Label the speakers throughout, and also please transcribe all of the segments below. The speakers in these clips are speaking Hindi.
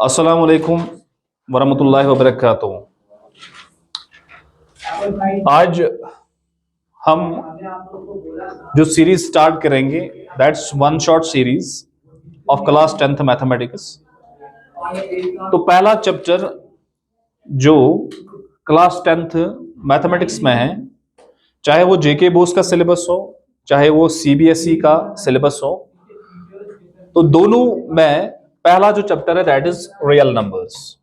Speaker 1: अस्सलामु अलैकुम वरहमतुल्लाहि वबरकातुहू। आज हम जो सीरीज स्टार्ट करेंगे that's one short series of class 10th mathematics. तो पहला चैप्टर जो क्लास 10th मैथमेटिक्स में है, चाहे वो जेके बोस का सिलेबस हो चाहे वो सीबीएसई का सिलेबस हो, तो दोनों में पहला जो चैप्टर है दैट इज रियल नंबर्स।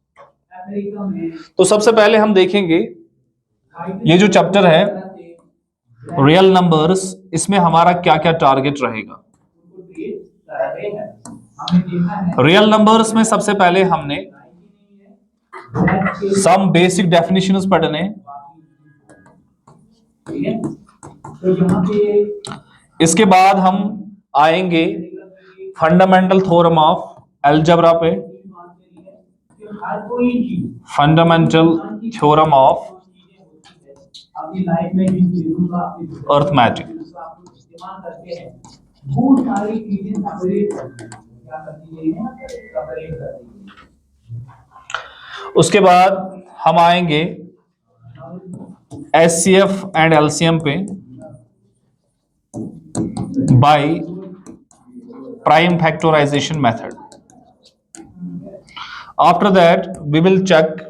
Speaker 1: तो सबसे पहले हम देखेंगे ये जो चैप्टर है रियल नंबर्स, इसमें हमारा क्या क्या टारगेट रहेगा। रियल नंबर्स में सबसे पहले हमने सम बेसिक डेफिनेशंस पढ़ने, इसके बाद हम आएंगे फंडामेंटल थ्योरम ऑफ अलजेब्रा पे, फंडामेंटल थ्योरम ऑफ अर्थमेटिक। उसके बाद हम आएंगे एचसीएफ एंड एलसीएम पे bye prime factorization method. After that we will check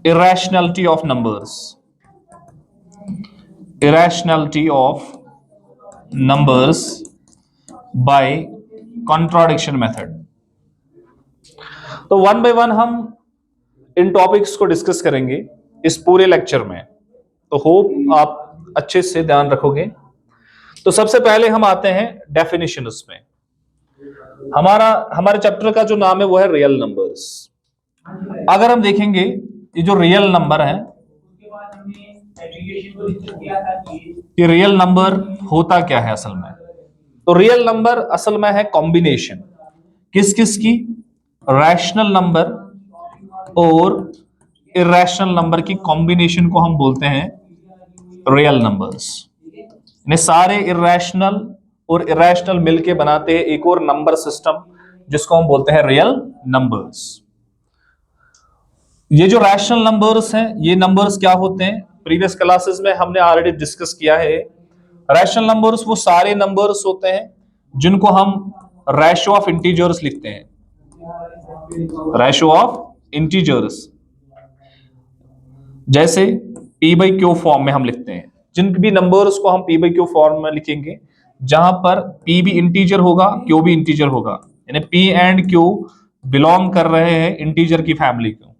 Speaker 1: irrationality of numbers, irrationality of numbers by contradiction method. तो वन बाय वन हम इन टॉपिक्स को डिस्कस करेंगे इस पूरे लेक्चर में, तो होप आप अच्छे से ध्यान रखोगे। तो सबसे पहले हम आते हैं डेफिनेशंस में। हमारे चैप्टर का जो नाम है वो है रियल नंबर्स। अगर हम देखेंगे ये जो रियल नंबर है, ये रियल नंबर होता क्या है असल में। तो रियल नंबर असल में है कॉम्बिनेशन किस किस की, रैशनल नंबर और इरेशनल नंबर की कॉम्बिनेशन को हम बोलते हैं रियल नंबर्स। ने सारे इरेशनल और इरेशनल मिलके बनाते हैं एक और नंबर सिस्टम जिसको हम बोलते हैं रियल नंबर्स। ये जो रैशनल नंबर्स हैं, ये नंबर्स क्या होते हैं, प्रीवियस क्लासेस में हमने ऑलरेडी डिस्कस किया है। रैशनल नंबर्स वो सारे नंबर्स होते हैं जिनको हम रेशो ऑफ इंटीजर्स लिखते हैं, रेशो ऑफ इंटीजर्स, जैसे पी बाई क्यू फॉर्म में हम लिखते हैं। जिन भी नंबर्स को हम पी बाई क्यू फॉर्म में लिखेंगे जहां पर पी भी इंटीजर होगा क्यू भी इंटीजर होगा, यानी पी एंड क्यू बिलोंग कर रहे हैं इंटीजर की फैमिली को,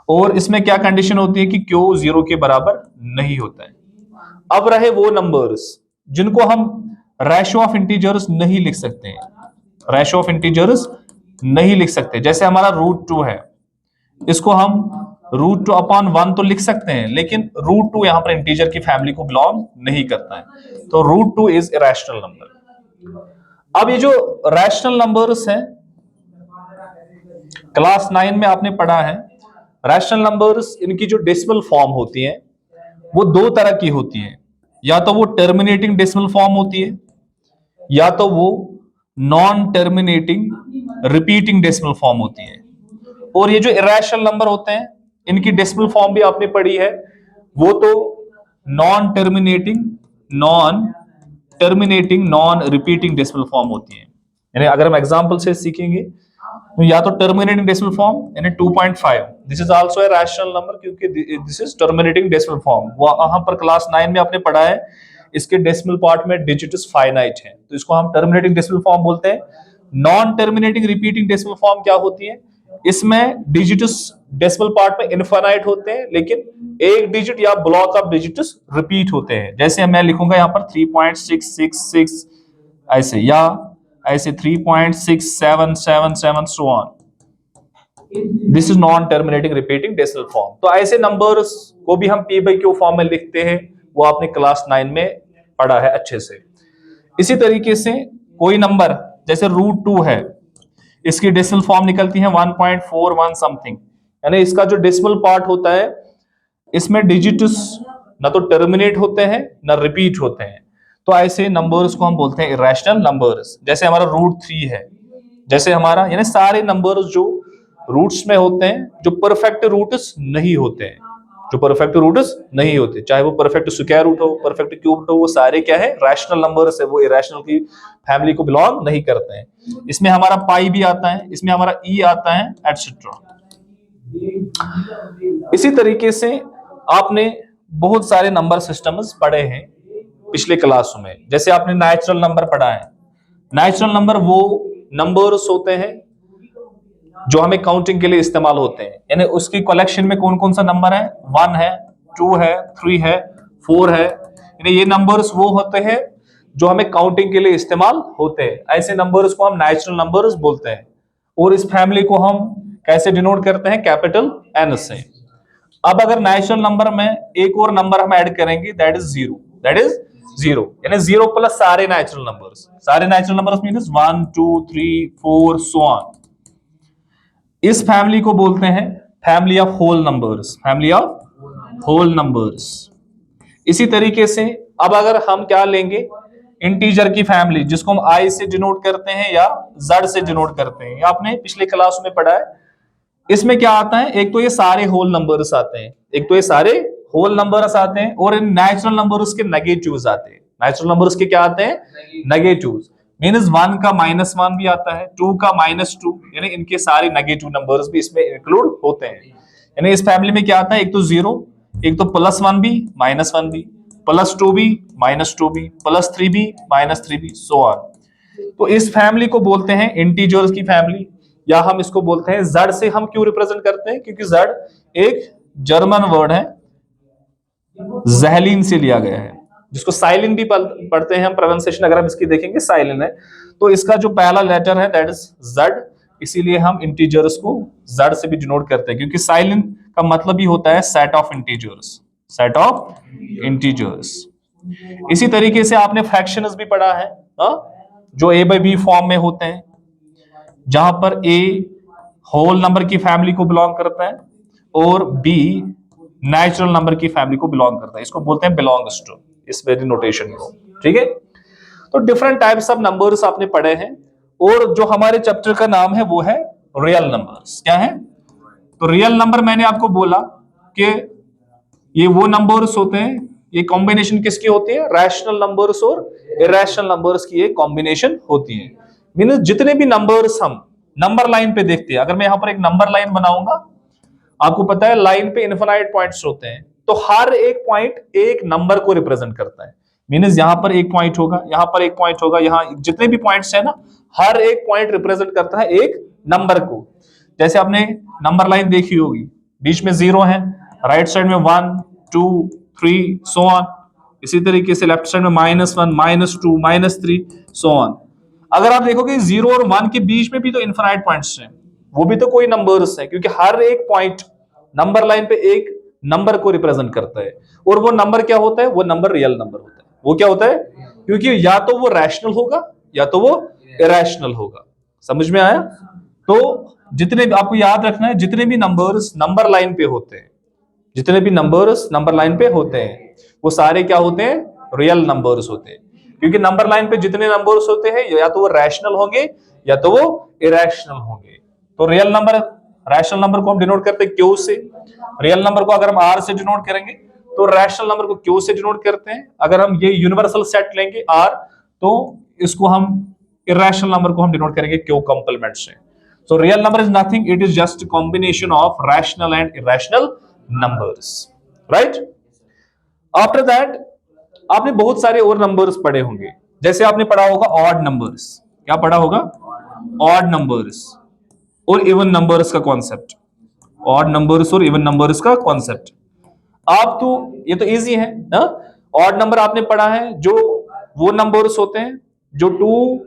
Speaker 1: और इसमें क्या कंडीशन होती है कि क्यू 0 के बराबर नहीं होता है। अब रहे वो नंबर्स जिनको हम रेशो ऑफ इंटीजर्स नहीं लिख सकते हैं, रेशो ऑफ इंटीजर्स नहीं लिख सकते। जैसे हमारा √2 है, इसको हम √2/1 तो लिख सकते हैं, लेकिन √2 यहां पर इंटीजर की फैमिली को बिलोंग नहीं करता है, तो √2 इज इरेशनल नंबर। अब ये जो रैशनल नंबर्स हैं, क्लास 9 में आपने पढ़ा है, रैशनल नंबर्स इनकी जो डेसिमल फॉर्म होती है वो दो तरह की होती है, या तो वो टर्मिनेटिंग डेसिमल फॉर्म होती है या तो वो non terminating repeating decimal form होती है। और ये जो इरेशनल नंबर होते हैं इनकी डेसिमल फॉर्म भी आपने पढ़ी है, वो तो non terminating non repeating decimal form होती है। यानी अगर हम एग्जांपल से सीखेंगे तो या तो टर्मिनेटिंग डेसिमल फॉर्म यानी 2.5, this is also a rational number क्योंकि this is terminating decimal form. वहां पर क्लास 9 में आपने पढ़ा है इसके डेसिमल पार्ट में डिजिट्स फाइनाइट है, तो इसको हम टर्मिनेटिंग डेसिमल फॉर्म बोलते हैं। Non terminating repeating decimal form क्या होती है, इसमें डिजिट्स डेसिमल पार्ट में इनफाइनाइट होते हैं, लेकिन एक डिजिट या ब्लॉक ऑफ डिजिट्स रिपीट होते हैं। जैसे मैं लिखूंगा यहाँ पर 3.666 ऐसे, या ऐसे 3.6777 so on, this is non terminating repeating decimal form. तो ऐसे नंबर्स को भी हम पी बाई क्यू फॉर्म में लिखते हैं, वो आपने क्लास 9 में पढ़ा है अच्छे से। इसी तरीके से कोई नंबर जैसे √2 है, इसकी डेसिमल फॉर्म निकलती है 1.41 समथिंग, यानी इसका जो डेसिमल पार्ट होता है इसमें डिजिट्स ना तो टर्मिनेट होते हैं ना रिपीट होते हैं, तो ऐसे नंबर्स को हम बोलते हैं इरेशनल नंबर्स। जैसे हमारा √3 है, जैसे हमारा यानी सारे नंबर्स जो रूट्स में होते हैं, जो परफेक्ट रूट्स नहीं होते हैं, जो परफेक्ट रूट्स नहीं होते, चाहे वो परफेक्ट स्क्वायर रूट हो, परफेक्ट क्यूब रूट हो, वो सारे क्या है, रैशनल नंबर्स है, वो इरेशनल की फैमिली को बिलोंग नहीं करते हैं। इसमें हमारा पाई भी आता है, इसमें हमारा ई आता है, एटसेट्रा। इसी तरीके से आपने बहुत सारे नंबर सिस्टम्स पढ़े हैं पिछले क्लासों में। जैसे आपने नेचुरल नंबर पढ़ा है। नेचुरल नंबर वो नंबर्स होते हैं जो हमें काउंटिंग के लिए इस्तेमाल होते हैं, यानी उसकी कलेक्शन में कौन कौन सा नंबर है, 1 है, 2 है, 3 है, 4 है, यानी ये नंबर्स वो होते हैं जो हमें काउंटिंग के लिए इस्तेमाल होते हैं। ऐसे नंबर्स को हम नेचुरल नंबर्स बोलते हैं। और इस फैमिली को हम कैसे डिनोट करते हैं, कैपिटल एन से। अब अगर नेचुरल नंबर में एक और नंबर हम ऐड करेंगे, that is zero, that is zero, यानी जीरो प्लस सारे नेचुरल नंबर्स। सारे natural numbers means 1 2 3 4 so on. इस फैमिली को बोलते हैं family of whole numbers, family of whole numbers. इसी तरीके से अब अगर हम क्या लेंगे, इंटीजर की फैमिली, जिसको हम आई से डिनोट करते हैं या जेड से डिनोट करते हैं, आपने पिछले क्लास में पढ़ा है। इसमें क्या आता है, एक तो ये सारे होल नंबर्स आते हैं, एक तो ये सारे होल नंबर्स आते हैं, और इन नेचुरल नंबर्स के नेगेटिव्स आते हैं। नेचुरल नंबर्स के क्या आते हैं, नेगेटिव्स। मीन्स 1 का -1 भी आता है, 2 का -2, यानी इनके सारे नेगेटिव नंबर्स भी इसमें इंक्लूड होते हैं। यानी इस फैमिली में क्या आता है, एक तो 0, एक तो +1 भी, -1 भी, +2 भी, -2 भी, +3 भी, -3 भी, सो ऑन। तो इस फैमिली को बोलते हैं इंटीजर्स की फैमिली, या हम इसको बोलते हैं जेड से। हम क्यों रिप्रेजेंट करते हैं, क्योंकि जेड एक जर्मन वर्ड है, ज़हलीन से लिया गया है, जिसको साइलिन भी पढ़ते हैं हम, प्रोनाउंसिएशन अगर हम इसकी देखेंगे साइलिन है। तो इसका जो पहला लेटर है दैट इज जेड, इसीलिए हम इंटीजर्स को जेड से भी डिनोट करते हैं, क्योंकि साइलिन का मतलब ही होता है set of integers, set of integers. इसी तरीके से आपने फ्रैक्शंस भी पढ़ा है, जो a by b फॉर्म में होते हैं, जहां पर a होल नंबर की फैमिली को बिलोंग करता है और b नेचुरल नंबर की फैमिली को बिलोंग करता है। इसको बोलते हैं बिलोंग्स टू, इस वेरी नोटेशन को, ठीक है। तो डिफरेंट टाइप्स ऑफ नंबर्स आपने पढ़े हैं, और जो हमारे चैप्टर का नाम है वो है रियल नंबर्स। क्या है, तो रियल नंबर मैंने आपको बोला कि ये वो नंबर्स होते हैं, ये कॉम्बिनेशन किसकी होती है, रैशनल नंबर्स और इरेशनल नंबर्स की एक कॉम्बिनेशन होती है। मींस जितने भी नंबर्स हम नंबर लाइन पे देखते हैं, अगर मैं यहां पर एक नंबर लाइन बनाऊंगा, आपको पता है लाइन पे इनफिनाइट पॉइंट्स होते हैं, तो हर एक पॉइंट एक नंबर को रिप्रेजेंट करता है। मींस यहां पर एक पॉइंट होगा, यहां पर एक पॉइंट होगा, यहां जितने भी पॉइंट्स है ना, हर एक पॉइंट रिप्रेजेंट करता है एक नंबर को। जैसे आपने नंबर लाइन देखी होगी, बीच में 0 है, राइट साइड में 1 2 3 सो ऑन। इसी तरीके से लेफ्ट साइड में -1 -2 -3 सो ऑन। अगर आप देखोगे 0 और 1 के बीच में भी तो इनफिनाइट पॉइंट्स हैं, वो भी तो कोई नंबर्स है, क्योंकि हर एक पॉइंट नंबर लाइन पे एक नंबर को रिप्रेजेंट करता है। और वो नंबर क्या होता है, वो नंबर रियल नंबर होता है। वो क्या होता है, क्योंकि या तो वो रैशनल होगा या तो वो इरेशनल होगा। समझ में आया। तो जितने आपको याद रखना है, जितने भी नंबर्स नंबर लाइन पे होते हैं, जितने भी नंबर्स नंबर लाइन पे होते हैं, वो सारे क्या होते हैं, रियल नंबर्स होते हैं। क्योंकि नंबर लाइन पे जितने नंबर्स होते हैं, या तो वो रैशनल होंगे या तो वो इरेशनल होंगे। तो रियल नंबर, रैशनल नंबर को हम डिनोट करते हैं क्यू से, रियल नंबर को अगर हम आर से डिनोट करेंगे, तो रैशनल नंबर को क्यू से डिनोट करते हैं। अगर हम ये यूनिवर्सल सेट लेंगे आर, तो इसको हम इरेशनल नंबर को हम डिनोट करेंगे क्यू कंप्लीमेंट से। So real number is nothing, it is just a combination of rational and irrational numbers, right? After that आपने बहुत सारे और नंबर्स पढ़े होंगे, जैसे आपने पढ़ा होगा ऑड नंबर्स। क्या पढ़ा होगा, ऑड नंबर्स और इवन नंबर्स का कॉन्सेप्ट, ऑड नंबर्स और इवन नंबर्स का कॉन्सेप्ट। आप तो ये तो इजी है ना। ऑड नंबर आपने पढ़ा है, जो वो नंबर्स होते हैं जो 2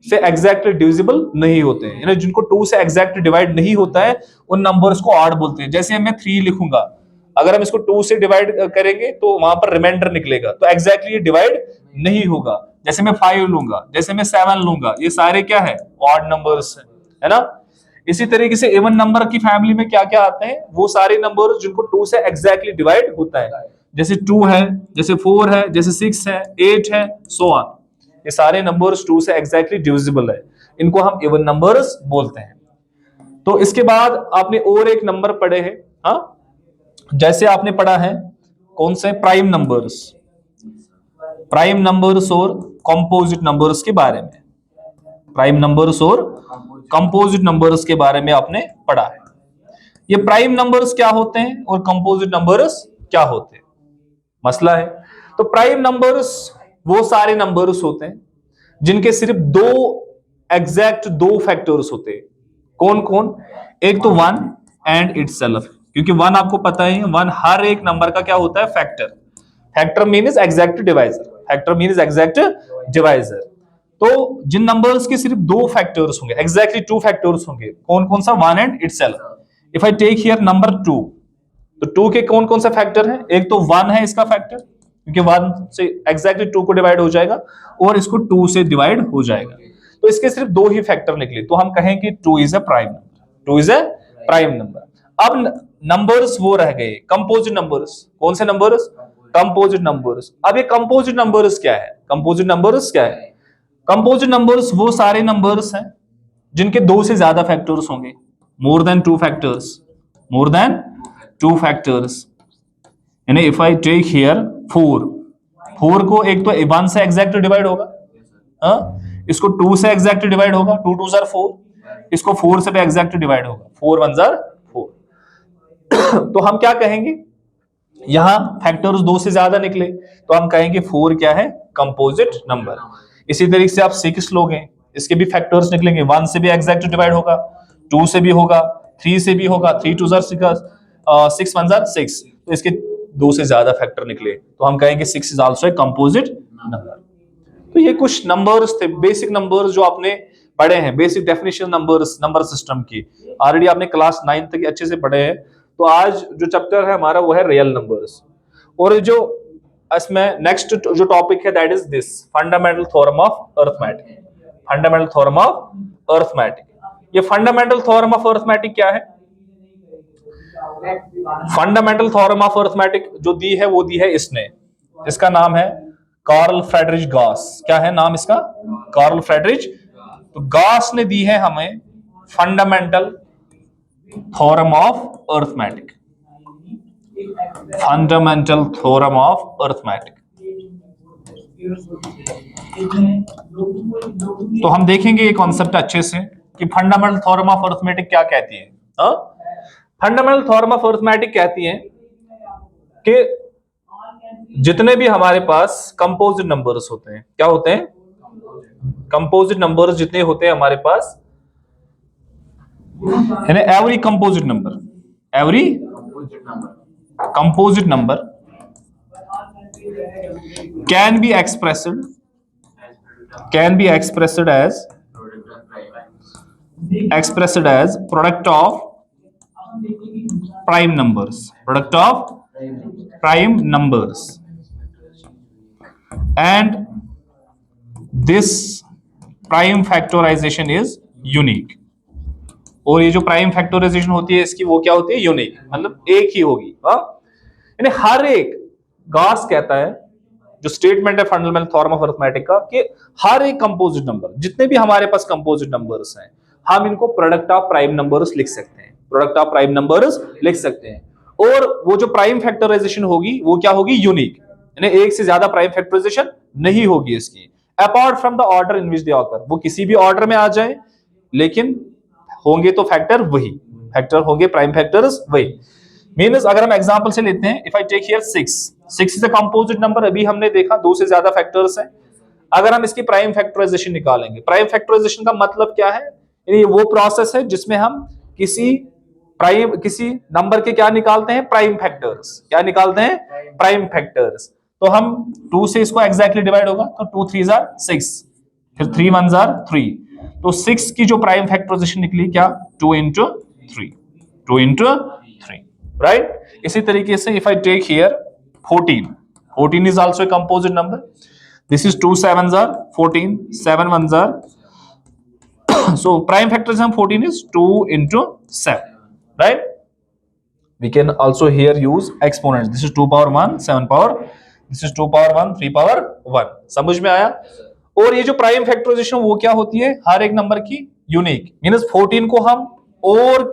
Speaker 1: से एग्जैक्टली डिविजिबल नहीं होते हैं, यानी जिनको 2 से एग्जैक्टली डिवाइड नहीं होता है, उन नंबर्स को ऑड बोलते हैं। जैसे मैं 3 लिखूंगा, अगर हम इसको 2 से डिवाइड करेंगे तो वहां पर रिमाइंडर निकलेगा, तो एग्जैक्टली ये डिवाइड नहीं होगा। जैसे मैं 5 लूंगा, जैसे मैं 7 लूंगा, ये सारे क्या है, ऑड नंबर्स है ना। इसी तरीके से इवन नंबर की फैमिली में क्या क्या आते हैं, वो सारे नंबर जिनको 2 से एग्जैक्टली डिवाइड होता है, जैसे 2 है, जैसे 4 है, जैसे 6 है, 8 है, सो ऑन। ये सारे नंबर्स 2 से एग्जैक्टली डिविजिबल है। इनको हम इवन नंबर्स बोलते हैं। तो इसके बाद आपने और एक नंबर पढ़े हैं, हाँ, जैसे आपने पढ़ा है कौन से प्राइम नंबर्स, प्राइम नंबर्स और कंपोजिट नंबर्स के बारे में, प्राइम नंबर्स और कंपोजिट नंबर्स के बारे में आपने पढ़ा है। ये प्राइम नंबर्स क्या होते हैं और कंपोजिट नंबर्स क्या होते हैं, मसला है। तो प्राइम नंबर्स वो सारे नंबर्स होते हैं जिनके सिर्फ एग्जैक्ट दो फैक्टर्स होते हैं। कौन कौन? एक तो वन एंड इटसेल्फ, क्योंकि वन आपको पता है, वन हर एक नंबर का क्या होता है? Factor. Factor means exact divisor, factor means exact divisor. तो जिन नंबर्स के सिर्फ दो फैक्टर्स होंगे, एग्जैक्टली टू फैक्टर्स होंगे, कौन कौन सा? One and itself. If I take here number two, तो टू के कौन कौन से फैक्टर हैं? एक तो वन है इसका फैक्टर, क्योंकि वन से एग्जैक्टली टू को डिवाइड हो जाएगा और इसको टू से डिवाइड हो जाएगा, तो इसके सिर्फ दो ही फैक्टर निकले, तो हम कहेंगे two is a prime number, two is a prime number. अब नंबर्स वो रह गए कंपोजिट नंबर्स। कौन से नंबर्स? Composite numbers. अब ये कंपोजिट नंबर्स क्या है? कंपोजिट नंबर्स क्या है? कंपोजिट नंबर्स वो सारे नंबर्स हैं जिनके दो से ज्यादा फैक्टर्स होंगे, more than two factors, more than two factors. यानी if I take here four, four को एक तो वन से एग्जैक्ट डिवाइड होगा, इसको टू से एग्जैक्ट डिवाइड होगा, टू टू जार फोर, इसको फोर से भी एग्जैक्ट डिवाइड होगा, फोर वन जार फोर। तो हम क्या कहेंगे? यहां फैक्टर्स दो से ज्यादा निकले तो हम कहेंगे फोर क्या है? Composite number. इसी तरीके से आप सिक्स लोगे, इसके भी फैक्टर्स निकलेंगे, वन से भी एग्जैक्ट डिवाइड होगा, टू से भी होगा, थ्री से भी होगा, three two are six one are six, तो इसके दो से ज्यादा फैक्टर निकले तो हम कहेंगे six is also a composite number. तो ये कुछ नंबर्स थे, बेसिक नंबर्स जो आपने पढ़े हैं, basic definition numbers, number system की ऑलरेडी आपने क्लास 9 तक अच्छे से पढ़े हैं। तो आज जो चैप्टर है हमारा वो है रियल नंबर्स, और जो इसमें नेक्स्ट जो टॉपिक है that is this fundamental theorem of arithmetic. Fundamental theorem of arithmetic. ये फंडामेंटल थ्योरम ऑफ अरिथमेटिक क्या है? फंडामेंटल थ्योरम ऑफ अरिथमेटिक जो दी है वो दी है इसने, इसका नाम है कार्ल फ्रेडरिच गॉस। क्या है नाम इसका? Karl Friedrich. तो गॉस ने दी है हमें fundamental theorem of arithmetic, fundamental theorem of arithmetic. तो हम देखेंगे ये कॉन्सेप्ट अच्छे से कि फंडामेंटल थ्योरम ऑफ अरिथमेटिक क्या कहती है। फंडामेंटल थ्योरम ऑफ अरिथमेटिक कहती है कि जितने भी हमारे पास कंपोजिट नंबर्स होते हैं, क्या होते हैं? कंपोजिट नंबर्स जितने होते हैं हमारे पास, यानी every composite number, every composite number can B expressed as product of prime numbers, product of prime numbers, and this prime factorization is unique। और ये जो प्राइम फैक्टराइजेशन होती है इसकी वो क्या होती है? यूनिक, मतलब एक ही होगी। यानी हर एक, गॉस कहता है, जो स्टेटमेंट है फंडामेंटल थ्योरम ऑफ अरिथमेटिक का, कि हर एक कंपोजिट नंबर, जितने भी हमारे पास कंपोजिट नंबर्स हैं, हम इनको प्रोडक्ट ऑफ प्राइम नंबर्स लिख सकते हैं, प्रोडक्ट ऑफ प्राइम नंबर्स लिख सकते हैं। और वो जो प्राइम फैक्टराइजेशन होगी वो क्या होगी? यूनिक, यानी एक से ज्यादा प्राइम फैक्टराइजेशन नहीं होगी इसकी, apart from the order in which they occur. वो किसी भी ऑर्डर में आ जाए लेकिन होंगे तो फैक्टर वही, फैक्टर होंगे प्राइम फैक्टर्स वही। मींस अगर हम एग्जांपल से लेते हैं, if I take here 6 is a composite number. अभी हमने देखा दो से ज्यादा फैक्टर्स हैं। अगर हम इसकी प्राइम फैक्टराइजेशन निकालेंगे, प्राइम फैक्टराइजेशन का मतलब क्या है? यानी वो प्रोसेस है जिसमें हम किसी नंबर के क्या निकालते हैं? Prime factors. क्या निकालते हैं? Prime factors. तो हम 2 से इसको एग्जैक्टली डिवाइड होगा, तो 2 3 जार 6, फिर 3 1 जार 3, तो 6 की जो प्राइम फैक्टराइजेशन निकली क्या? 2 into 3, 2 into 3, राइट। इसी तरीके से if I take here 14 is also a composite number. This is 2 7 are 14, 7 1 are, so prime factorization 14 is 2 into 7, right? We can also here use exponents. This is 2 power 1, 7 power, this is 2 power 1, 3 power 1. समझ में आया? और ये जो प्राइम फैक्टराइजेशन वो क्या होती है, हर एक नंबर की यूनिक, मींस 14 को हम और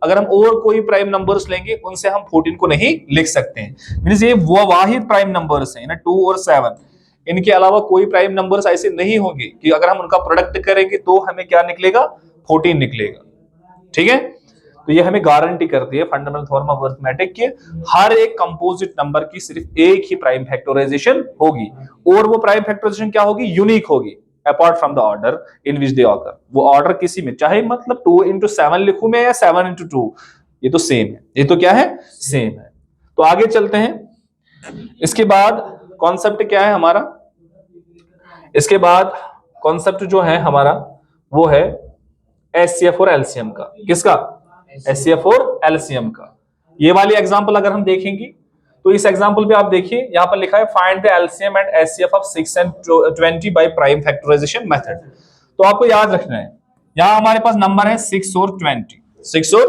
Speaker 1: अगर हम और कोई प्राइम नंबर्स लेंगे उनसे हम 14 को नहीं लिख सकते हैं। मींस ये वो वाहिद प्राइम नंबर्स हैं ना, 2 और 7, इनके अलावा कोई प्राइम नंबर्स ऐसे नहीं होंगे कि अगर हम उनका प्रोडक्ट करेंगे तो हमें क्या निकलेगा, 14 निकलेगा। ठीक है, तो ये हमें गारंटी करती है फंडामेंटल थ्योरम ऑफ अरिथमेटिक के हर एक कंपोजिट नंबर की सिर्फ एक ही प्राइम फैक्टराइजेशन होगी, और वो प्राइम फैक्टराइजेशन क्या होगी, यूनिक होगी, apart from the order in which they occur. वो ऑर्डर किसी में, चाहे मतलब 2 into 7 लिखूं मैं या 7 into 2, ये तो सेम है, ये तो क्या है, सेम है। तो आगे चलते हैं। इसके बाद कॉन्सेप्ट क्या है हमारा, इसके बाद कॉन्सेप्ट जो है हमारा वो है एचसीएफ और एलसीएम का। किसका, एचसीएफ और एलसीएम का। ये वाली एग्जांपल अगर हम देखेंगे तो इस एग्जांपल पे आप देखिए, यहां पर लिखा है find the LCM and HCF of 6 and 20 by prime factorization method. तो आपको याद रखना है, यहां हमारे पास नंबर है 6 और 20, 6 और,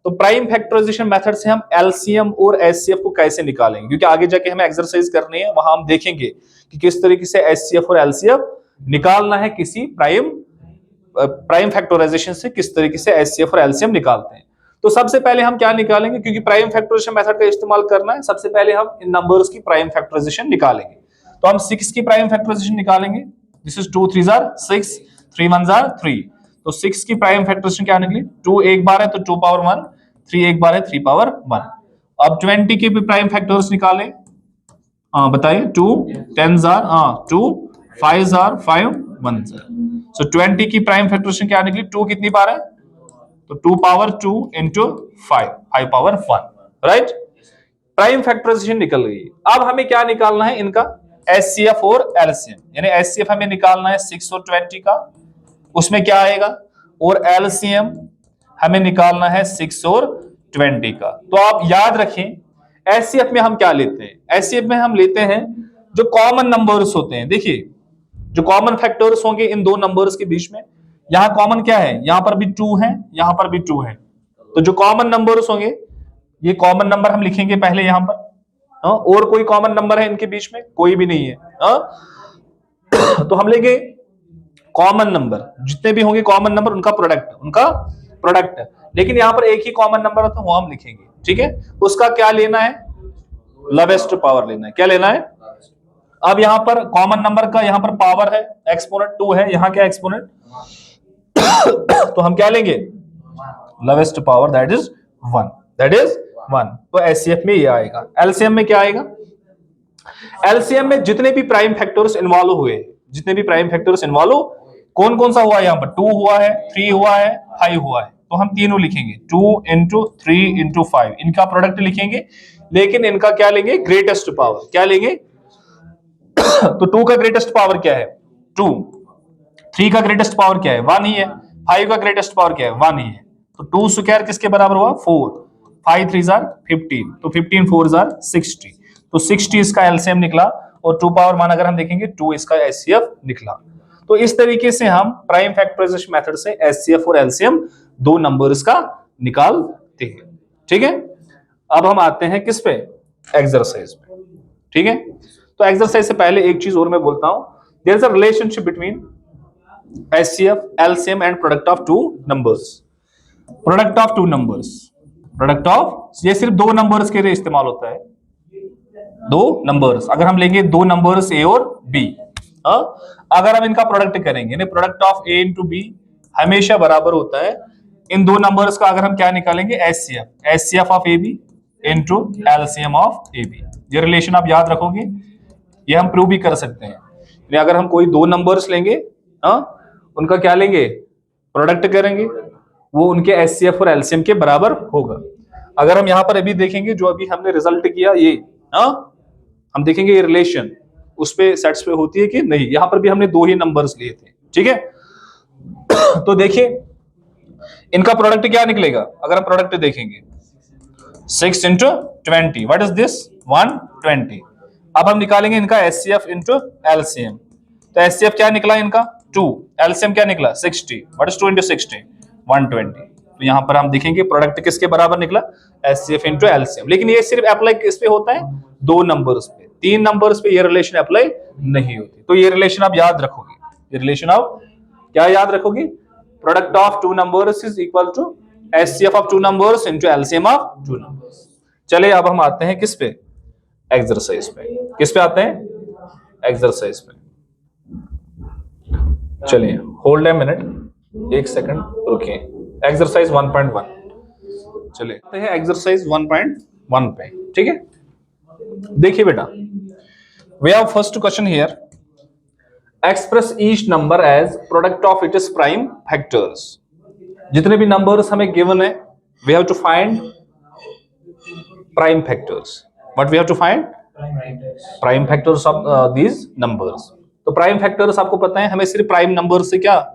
Speaker 1: तो प्राइम फैक्टराइजेशन मेथड से हम एलसीएम और एचसीएफ को कैसे निकालेंगे, क्योंकि आगे जाके हमें एक्सरसाइज करनी है, वहां हम देखेंगे कि किस तरीके से एचसीएफ और एलसीएम निकालना है किसी प्राइम फैक्टराइजेशन से, किस तरीके से एचसीएफ और एलसीएम निकालते हैं। तो सबसे पहले हम क्या निकालेंगे, क्योंकि प्राइम फैक्टराइजेशन मेथड का इस्तेमाल करना है, सबसे पहले हम इन नंबर्स की प्राइम फैक्टराइजेशन निकालेंगे। तो हम 6 की प्राइम फैक्टराइजेशन निकालेंगे, this is 2 3s are 6, 3 1s are 3, तो 6 की प्राइम फैक्टराइजेशन क्या निकली, 2 एक बार है तो 2 पावर 1, 3 एक बार है 3 पावर 1। अब 20 की भी प्राइम फैक्टर्स निकालें, बताइए, 2 10s are 2, 5s are 5, 1s are, सो 20 की प्राइम फैक्टराइजेशन क्या निकली, 2 कितनी बार है, तो 2 power 2 into 5, 5 power 1, right. Prime factorization निकल गई। अब हमें क्या निकालना है, इनका एचसीएफ और एलसीएम, यानी एचसीएफ हमें निकालना है 6 और 20 का, उसमें क्या आएगा, और एलसीएम हमें निकालना है 6 और 20 का। तो आप याद रखें, एचसीएफ में हम क्या लेते हैं, एचसीएफ में हम लेते हैं जो कॉमन नंबर्स होते हैं। देखिए, जो कॉमन फैक्टर्स होंगे इन दो नंबर्स के बीच में, यहां कॉमन क्या है, यहां पर भी 2 है, यहां पर भी 2 है, तो जो कॉमन नंबर्स होंगे, ये कॉमन नंबर हम लिखेंगे पहले यहां पर। और कोई कॉमन नंबर है इनके बीच में, कोई भी नहीं है। तो हम लेंगे कॉमन नंबर, जितने भी होंगे कॉमन नंबर, उनका प्रोडक्ट, लेकिन यहां पर एक ही कॉमन नंबर है तो वो हम लिखेंगे। ठीक है, उसका क्या लेना है, लोवेस्ट पावर लेना है। क्या लेना है, अब यहां पर कॉमन नंबर का यहां पर पावर है, एक्सपोनेंट 2 है, यहां क्या एक्सपोनेंट तो हम क्या लेंगे, lowest power, that is 1, that is 1। तो एचसीएफ में ये आएगा। एलसीएम में क्या आएगा, एलसीएम में जितने भी प्राइम फैक्टर्स इन्वॉल्व हुए, जितने भी प्राइम फैक्टर्स इन्वॉल्व, कौन कौन सा हुआ है, यहां पर 2 हुआ है, 3 हुआ है, 5 हुआ है, तो हम तीनों लिखेंगे, 2 into 3 into 5, इनका प्रोडक्ट लिखेंगे, लेकिन इनका क्या लेंगे, ग्रेटेस्ट पावर क्या लेंगे। तो 2 का ग्रेटेस्ट पावर क्या है, 2, 3 का ग्रेटेस्ट पावर क्या है, 1 ही है, 5 का ग्रेटेस्ट पावर क्या है, 1 ही है, तो 2 स्क्वायर किसके बराबर हुआ, 4, 5 3s are 15, तो 15 4s are 60, तो 60 इसका एलसीएम निकला, और 2 पावर 1 अगर हम देखेंगे 2 इसका एचसीएफ निकला। तो इस तरीके से हम प्राइम फैक्टराइजेशन मेथड से एचसीएफ और एलसीएम दो नंबर्स का निकालते हैं। ठीक है, अब हम आते हैं किस पे, एक्सरसाइज पे। ठीक है, तो एक्सरसाइज से पहले एक चीज और मैं बोलता हूं, there is a relationship between HCF, LCM and product of two numbers. Product of two numbers. Product of, ये सिर्फ दो नंबर्स के लिए इस्तेमाल होता है, दो नंबर्स। अगर हम लेंगे दो नंबर्स A और B, अगर हम इनका प्रोडक्ट करेंगे, यानी product of A into B हमेशा बराबर होता है इन दो नंबर्स का, अगर हम क्या निकालेंगे, HCF of AB into LCM of AB। ये रिलेशन आप याद रखोगे, ये हम प्रूव भी कर सकते हैं। अगर हम कोई दो नंबर्स लेंगे, उनका क्या लेंगे, प्रोडक्ट करेंगे, वो उनके एचसीएफ और एलसीएम के बराबर होगा। अगर हम यहां पर अभी देखेंगे, जो अभी हमने रिजल्ट किया, ये हम देखेंगे ये रिलेशन उस पे सेटिस्फाई होती है कि नहीं। यहां पर भी हमने दो ही नंबर्स लिए थे, ठीक है। तो देखिए इनका प्रोडक्ट क्या निकलेगा, अगर हम प्रोडक्ट देखेंगे 6 into 20, व्हाट इज दिस, 120। अब हम निकालेंगे इनका एचसीएफ इंटू एलसीएम, तो एचसीएफ क्या निकला इनका 2, एलसीएम क्या निकला 60, व्हाट इज 2 into 60, 120। तो यहाँ पर हम देखेंगे प्रोडक्ट किसके बराबर निकला, एचसीएफ इंटू एलसीएम। लेकिन ये सिर्फ अप्लाई किस पे होता है, दो नंबर्स पे, तीन नंबर्स पे ये रिलेशन अप्लाई नहीं होती। तो ये रिलेशन आप याद रखोगे, ये रिलेशन आप क्या याद रखोगे, product of two numbers is equal to HCF of two numbers into LCM of two numbers. चलिए अब हम आते हैं किस पे, एक्सरसाइज पे। किस पे आते हैं, एक्सरसाइज पे। चलिए होल्ड ए मिनट, एक सेकंड रुकिए। एक्सरसाइज 1.1, चलिए आते हैं एक्सरसाइज 1.1 पे, ठीक है। देखिए बेटा, we have first question here, express each number as product of its prime factors. जितने भी नंबर्स हमें गिवन है, we have to find prime factors. What we have to find, prime factors of these numbers. तो प्राइम फैक्टर्स आपको पता है, हमें सिर्फ प्राइम नंबर से क्या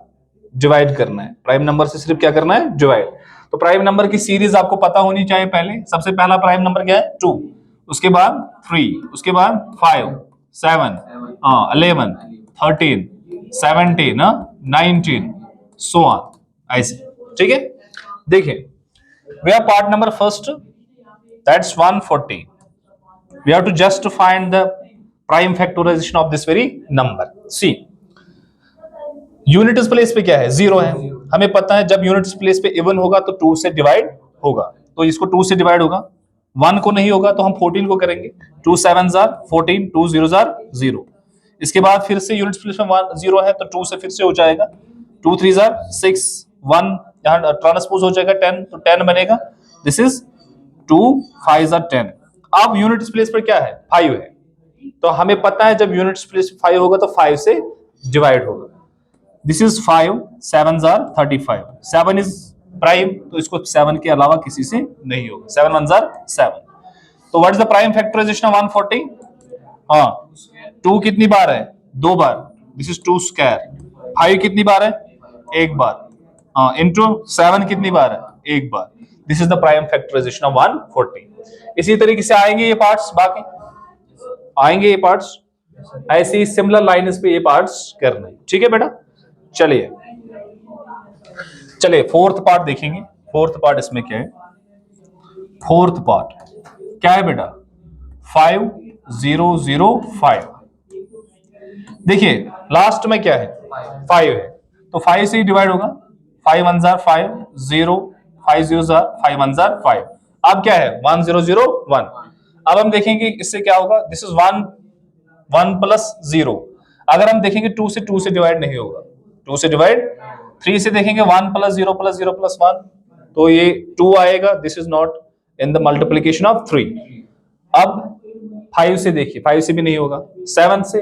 Speaker 1: डिवाइड करना है, प्राइम नंबर से सिर्फ क्या करना है, डिवाइड। तो प्राइम नंबर की सीरीज आपको पता होनी चाहिए। पहले सबसे पहला प्राइम नंबर क्या है, 2, उसके बाद 3, उसके बाद 5, 7, 11, 13, 17, 19, सो ऑन, ऐसे, ठीक है। देखिए we have part number first, that's 140। we have to just find the prime factorization of this very number. See, units place पे क्या है, 0 है। हमें पता है जब यूनिट्स प्लेस पे इवन होगा तो 2 से डिवाइड होगा, तो इसको 2 से डिवाइड होगा। 1 को नहीं होगा तो हम 14 को करेंगे, 2 7s are 14, 2 0s are 0। इसके बाद फिर से यूनिट्स प्लेस में 1 0 है तो 2 से फिर से हो जाएगा, 2 3s are 6, 1 यहाँ ट्रांसपोज हो जाएगा 10, तो 10 बनेगा। This is 2 5s are 10। अब यूनिट प्लेस पर क्या है, 5 है, तो हमें पता है जब यूनिट प्लेस 5 होगा तो 5 से डिवाइड होगा। This is 5, 7s are 35, 7 is prime, तो इसको 7 के अलावा किसी से नहीं होगा, 7 1s are 7। तो what is the prime factorization of 140, 2 कितनी बार है, 2 बार, दिस इज 2 स्क्वायर। 5 कितनी बार है, 1 बार, इंटू 7 कितनी बार है, 1 बार। This is the prime factorization of 140। इसी तरीके से आएंगे ये पार्ट्स, बाकी आएंगे ये पार्ट्स, ऐसे ही सिमिलर लाइन पे ये पार्ट्स करने, ठीक है बेटा। चलिए चलिए फोर्थ पार्ट देखेंगे। फोर्थ पार्ट इसमें क्या है, फोर्थ पार्ट क्या है बेटा, 5 0 0 5। देखिए लास्ट में क्या है, 5 है, तो 5 से ही डिवाइड होगा, 5 1s are 5, 0, 5 0s are 5 1s are 5। अब क्या है, 1 0 0 1। अब हम देखेंगे इससे क्या होगा, दिस इज 1 1 प्लस 0। अगर हम देखेंगे 2 से डिवाइड नहीं होगा, 2 से डिवाइड, 3 से देखेंगे 1 प्लस 0 प्लस 0 प्लस 1, तो ये 2 आएगा। This is not in the multiplication of 3। अब 5 से देखिए, 5 से भी नहीं होगा, 7 से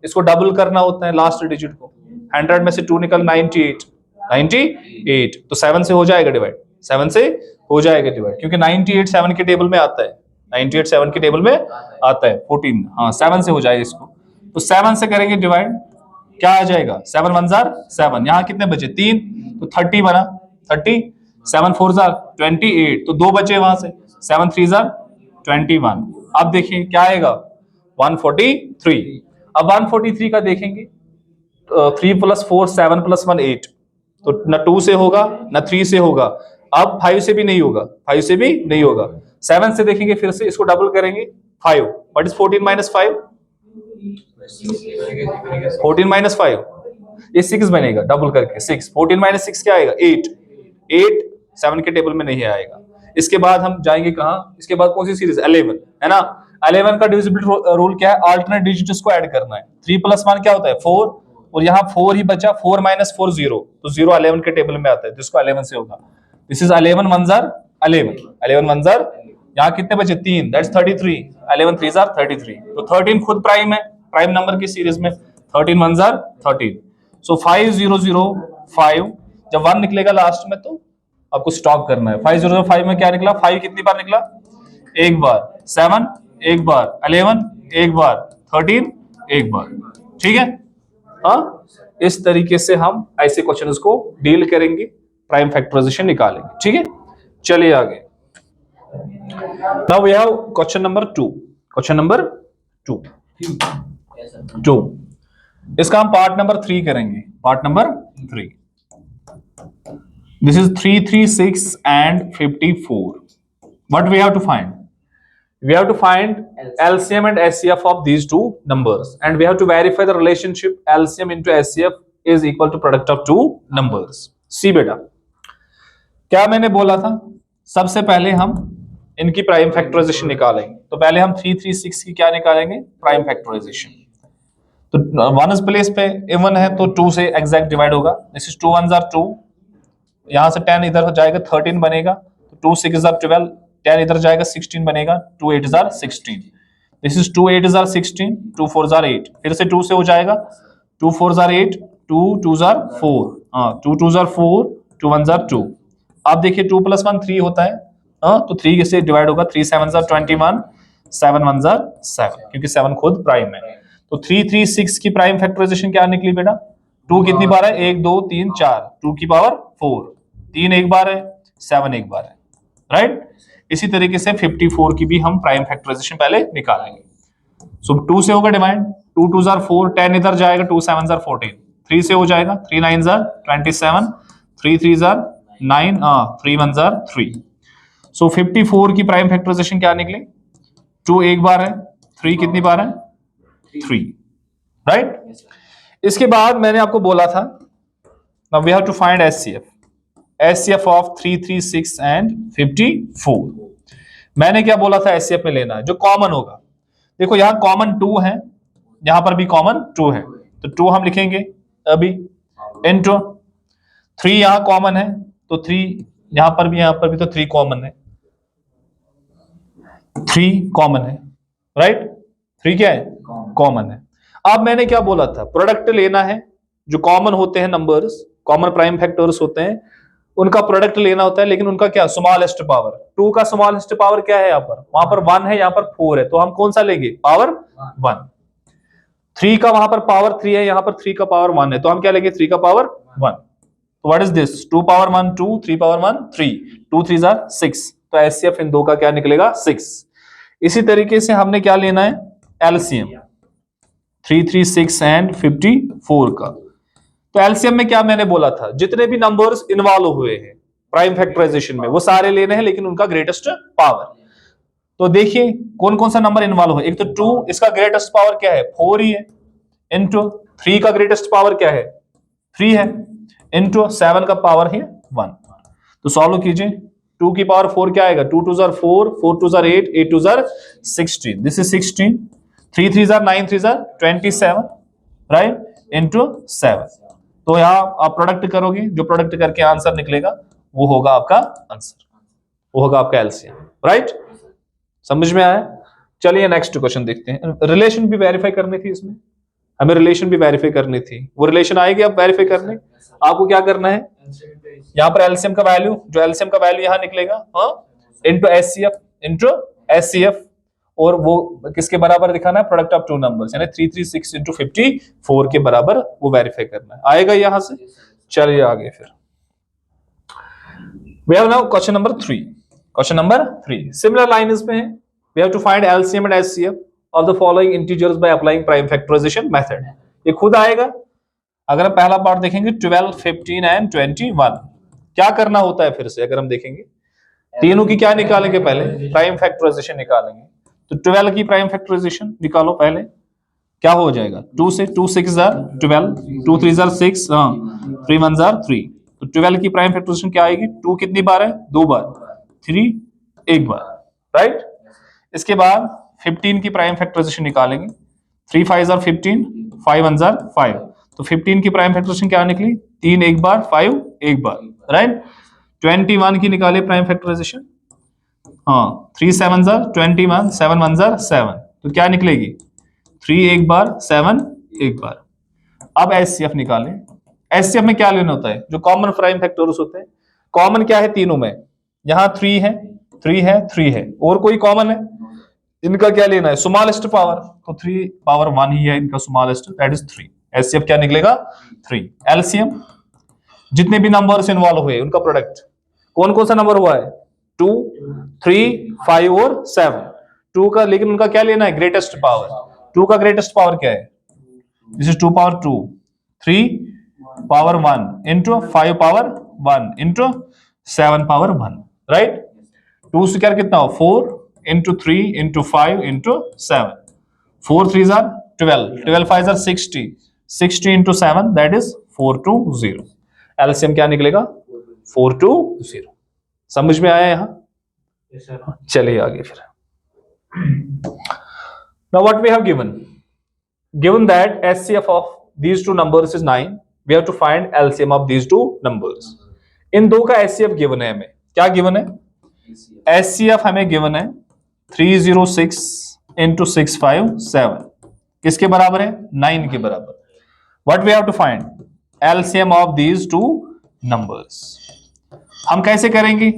Speaker 1: इसको डबल करना होता है लास्ट डिजिट को, 100 में से 2 निकल 98, 98, तो 7 से हो जाएगा डिवाइड, 7 से हो जाएगा डिवाइड, क्योंकि 98 7 के टेबल में आता है, 98 7 के टेबल में आता है। 14 7 से हो जाएगा इसको, तो 7 से करेंगे डिवाइड, क्या आ जाएगा, 7 1s are 7, यहाँ कितने बचे, 3, तो 30 बना, 30, 7 4s are 28, तो 2 बचे वहां से, 7 3s are 21। अब देखिए क्या आएगा, 143। अब 143 का देखेंगे, 3 प्लस 4 7 प्लस 1 8, तो न 2 से होगा न 3 से होगा। अब 5 से भी नहीं होगा, 5 से भी नहीं होगा। 7 से देखेंगे, फिर से इसको डबल करेंगे, 5, व्हाट इज 14 माइनस 5, 14 माइनस 5, ये 6 बनेगा, डबल करके 6, 14 माइनस 6 क्या आएगा, 8, 8 7 के टेबल में नहीं आएगा। इसके बाद हम जाएंगे कहां, इसके बाद कौन सी सीरीज, 11 है ना। 11 का डिविजिबिलिटी रूल क्या है, अल्टरनेट डिजिट्स को ऐड करना है। 3 प्लस 1 क्या होता है, 4, और यहाँ 4 ही बचा, 4 माइनस 4 0, तो 0 11 के टेबल में आता है, जिसको 11 से होगा। This is 11 1s are 11, 11 1s are, यहाँ कितने बचे, 3, दैट्स 33, 11 3s are 33, तो 13 खुद प्राइम है, प्राइम नंबर की सीरीज में 13 1s are 13। सो 5 0 0 5, जब 1 निकलेगा लास्ट में तो आपको स्टॉप करना है। 5 0 0 5 में क्या निकला, 5 कितनी बार निकला, एक बार, 7 एक बार, 11 एक बार, 13 एक बार, ठीक है। हाँ, इस तरीके से हम ऐसे क्वेश्चंस को डील करेंगे, प्राइम फैक्टराइजेशन निकालेंगे, ठीक है। चलिए आगे, now we have question number 2। Question number 2, इसका हम पार्ट नंबर 3 करेंगे, part number 3। This is 336 and 54. What we have to find? We have to find LCM and SCF of these two numbers, and we have to verify the relationship LCM into SCF is equal to product of two numbers. See बेटा, क्या मैंने बोला था? सबसे पहले हम इनकी प्राइम फैक्टराइजेशन निकालेंगे। तो पहले हम 336 की क्या निकालेंगे? Prime factorization. तो वन इज प्लेस पे इवन है तो 2 से एग्जैक्ट डिवाइड होगा। दिस इज 2 1s are 2, यहां से 10 इधर जाएगा 13 बनेगा, तो 2 6s are 12, 10 इधर जाएगा 16 बनेगा, 2 8s are 16। This is 2 8s are 16, 2 4s are 8, फिर से 2 से हो जाएगा, 2 4s are 8, 2 2s are 4, 2 2s are 4, 2 1s are 2। अब देखिए 2 + 1 3 होता है, तो 3 से डिवाइड होगा, 3 7s are 21, 7 1s are 7, क्योंकि 7 खुद प्राइम है। तो 336 की प्राइम फैक्टराइजेशन क्या निकली बेटा? 2 कितनी बार है? 1 2 3 4, 2 की पावर 4, 3 एक बार है, 7 एक बार है, राइट। इसी तरीके से 54 की भी हम प्राइम फैक्टराइजेशन पहले निकालेंगे। सो 2 से होगा डिवाइड, 2 2s are 4, 10 इधर जाएगा, 2 7s are 14, 3 से हो जाएगा, 3 9s are 27, 3 3s are 9, 3 1s are 3। सो 54 की प्राइम फैक्टराइजेशन क्या निकली? 2 एक बार है, 3 कितनी बार है? 3, राइट। इसके बाद मैंने आपको बोला था now we have to find SCF of 336 and 54। मैंने क्या बोला था? SCF में लेना है जो कॉमन होगा। देखो यहां कॉमन 2 है, यहां पर भी कॉमन 2 है, तो 2 हम लिखेंगे अभी इनटू 3, यहां कॉमन है तो 3 यहां पर भी तो 3 कॉमन है, 3 कॉमन है, राइट। 3 क्या है? कॉमन है। अब मैंने क्या बोला था? प्रोडक्ट लेना है, जो कॉमन होते हैं नंबर्स, कॉमन प्राइम फैक्टर्स होते हैं, उनका प्रोडक्ट लेना होता है, लेकिन उनका क्या? Smallest power. 2 का स्मॉलेस्ट पावर क्या है? यहाँ पर, वहां पर 1 है, यहाँ पर 4 है, तो हम कौन सा लेंगे? पावर 1। 3 का वहां पर पावर 3 है, यहाँ पर 3 का पावर 1 है, तो हम क्या लेंगे? 3 का पावर 1। तो what is this? 2 power 1 2, 3 power 1 3, 2 3s are 6, तो SCF इन दो का क्या निकलेगा? 6। इसी तरीके से हमने क्या लेना है? LCM 336 एंड 54 का। तो एलसीएम में क्या मैंने बोला था? जितने भी नंबर्स इन्वॉल्व हुए हैं प्राइम फैक्टराइजेशन में, वो सारे लेने हैं, लेकिन उनका ग्रेटेस्ट पावर। तो देखिए कौन कौन सा नंबर इन्वॉल्व है। एक तो 2, इसका ग्रेटेस्ट पावर क्या है? 4 ही है, इनटू 3 का ग्रेटेस्ट पावर क्या है? 3 है, इनटू 7 का पावर है 1। तो सॉल्व कीजिए, 2 की पावर 4 क्या आएगा? 2 2s are 4, 4 2s are 8, 8 2s are 16, this is 16, 3 3s are 9, 3s are 27, right, into 7। तो यहां आप प्रोडक्ट करोगे, जो प्रोडक्ट करके आंसर निकलेगा वो होगा आपका आंसर, वो होगा आपका एलसीएम, राइट। समझ में आया? चलिए नेक्स्ट क्वेश्चन देखते हैं। रिलेशन भी वेरीफाई करनी थी, इसमें हमें रिलेशन भी वेरीफाई करनी थी। वो रिलेशन आएगी अब वेरीफाई करने। आपको क्या करना है? यहाँ पर एलसीएम का वैल्यू, जो एलसीएम का वैल्यू यहाँ निकलेगा, इनटू एससीएफ, और वो किसके बराबर दिखाना है? प्रोडक्ट ऑफ टू नंबर्स, यानी 336 इंटू 54 के बराबर वो वेरीफाई करना है। आएगा यहां से। चलिए आगे फिर we have now question number 3. Question number 3 similar line इसमें है, we have to find LCM and SCF of the following integers by applying prime factorization method. ये खुद आएगा। अगर हम पहला पार्ट देखेंगे 12 15 and 21, क्या करना होता है? फिर से अगर हम देखेंगे तीनों की क्या निकालेंगे? पहले प्राइम फैक्टराइजेशन निकालेंगे। तो 12 की प्राइम फैक्टराइजेशन निकालो पहले, क्या हो जाएगा? 2 से 2 6s are 12, 2 3s are 6, 3 1s are 3। तो 12 की प्राइम फैक्टराइजेशन क्या आएगी? 2 कितनी बार है? 2 बार, 3 एक बार, राइट। इसके बाद 15 की प्राइम फैक्टराइजेशन निकालेंगे। 3 5s are 15, 5 1s are 5। तो 15 की प्राइम फैक्टराइजेशन क्या निकली? 3 एक बार, 5 एक बार, राइट। 21 की निकाले prime factorisation, 3 7s are 21, 7 1s are 7, तो क्या निकलेगी? 3 एक बार, 7 एक बार। अब एचसीएफ निकालें। एचसीएफ में क्या लेना होता है? जो कॉमन प्राइम फैक्टर्स होते हैं। कॉमन क्या है तीनों में? यहाँ 3 है, 3 है, 3 है, और कोई कॉमन है? इनका क्या लेना है? स्मॉलेस्ट पावर, तो 3 पावर 1 ही है इनका स्मॉलेस्ट, दैट इज 3। एचसीएफ क्या निकलेगा? 3। एलसीएम जितने भी नंबर्स इन्वॉल्व हुए उनका प्रोडक्ट, कौन कौन सा नंबर हुआ है? 2 3 5 और 7। 2 का, लेकिन उनका क्या लेना है? Greatest power. 2 का ग्रेटेस्ट पावर क्या है? This is 2 power 2, 3 power 1 into 5 power 1 into 7 power 1, right. 2 square कितना हो 4 into 3 into 5 into 7, 4 3 are 12, 12 5 are 60, 60 into 7 that is 420। LCM क्या निकलेगा 420। समझ में आया यहां? चलिए आगे फिर। Now what we have given that SCF of these two numbers is 9, we have to find LCM of these two numbers। इन दो का SCF गिवन है हमें। क्या गिवन है? SCF हमें गिवन है 306 इंटू 657, किसके बराबर है 9 के बराबर। What we have to find LCM of these two numbers। हम कैसे करेंगे?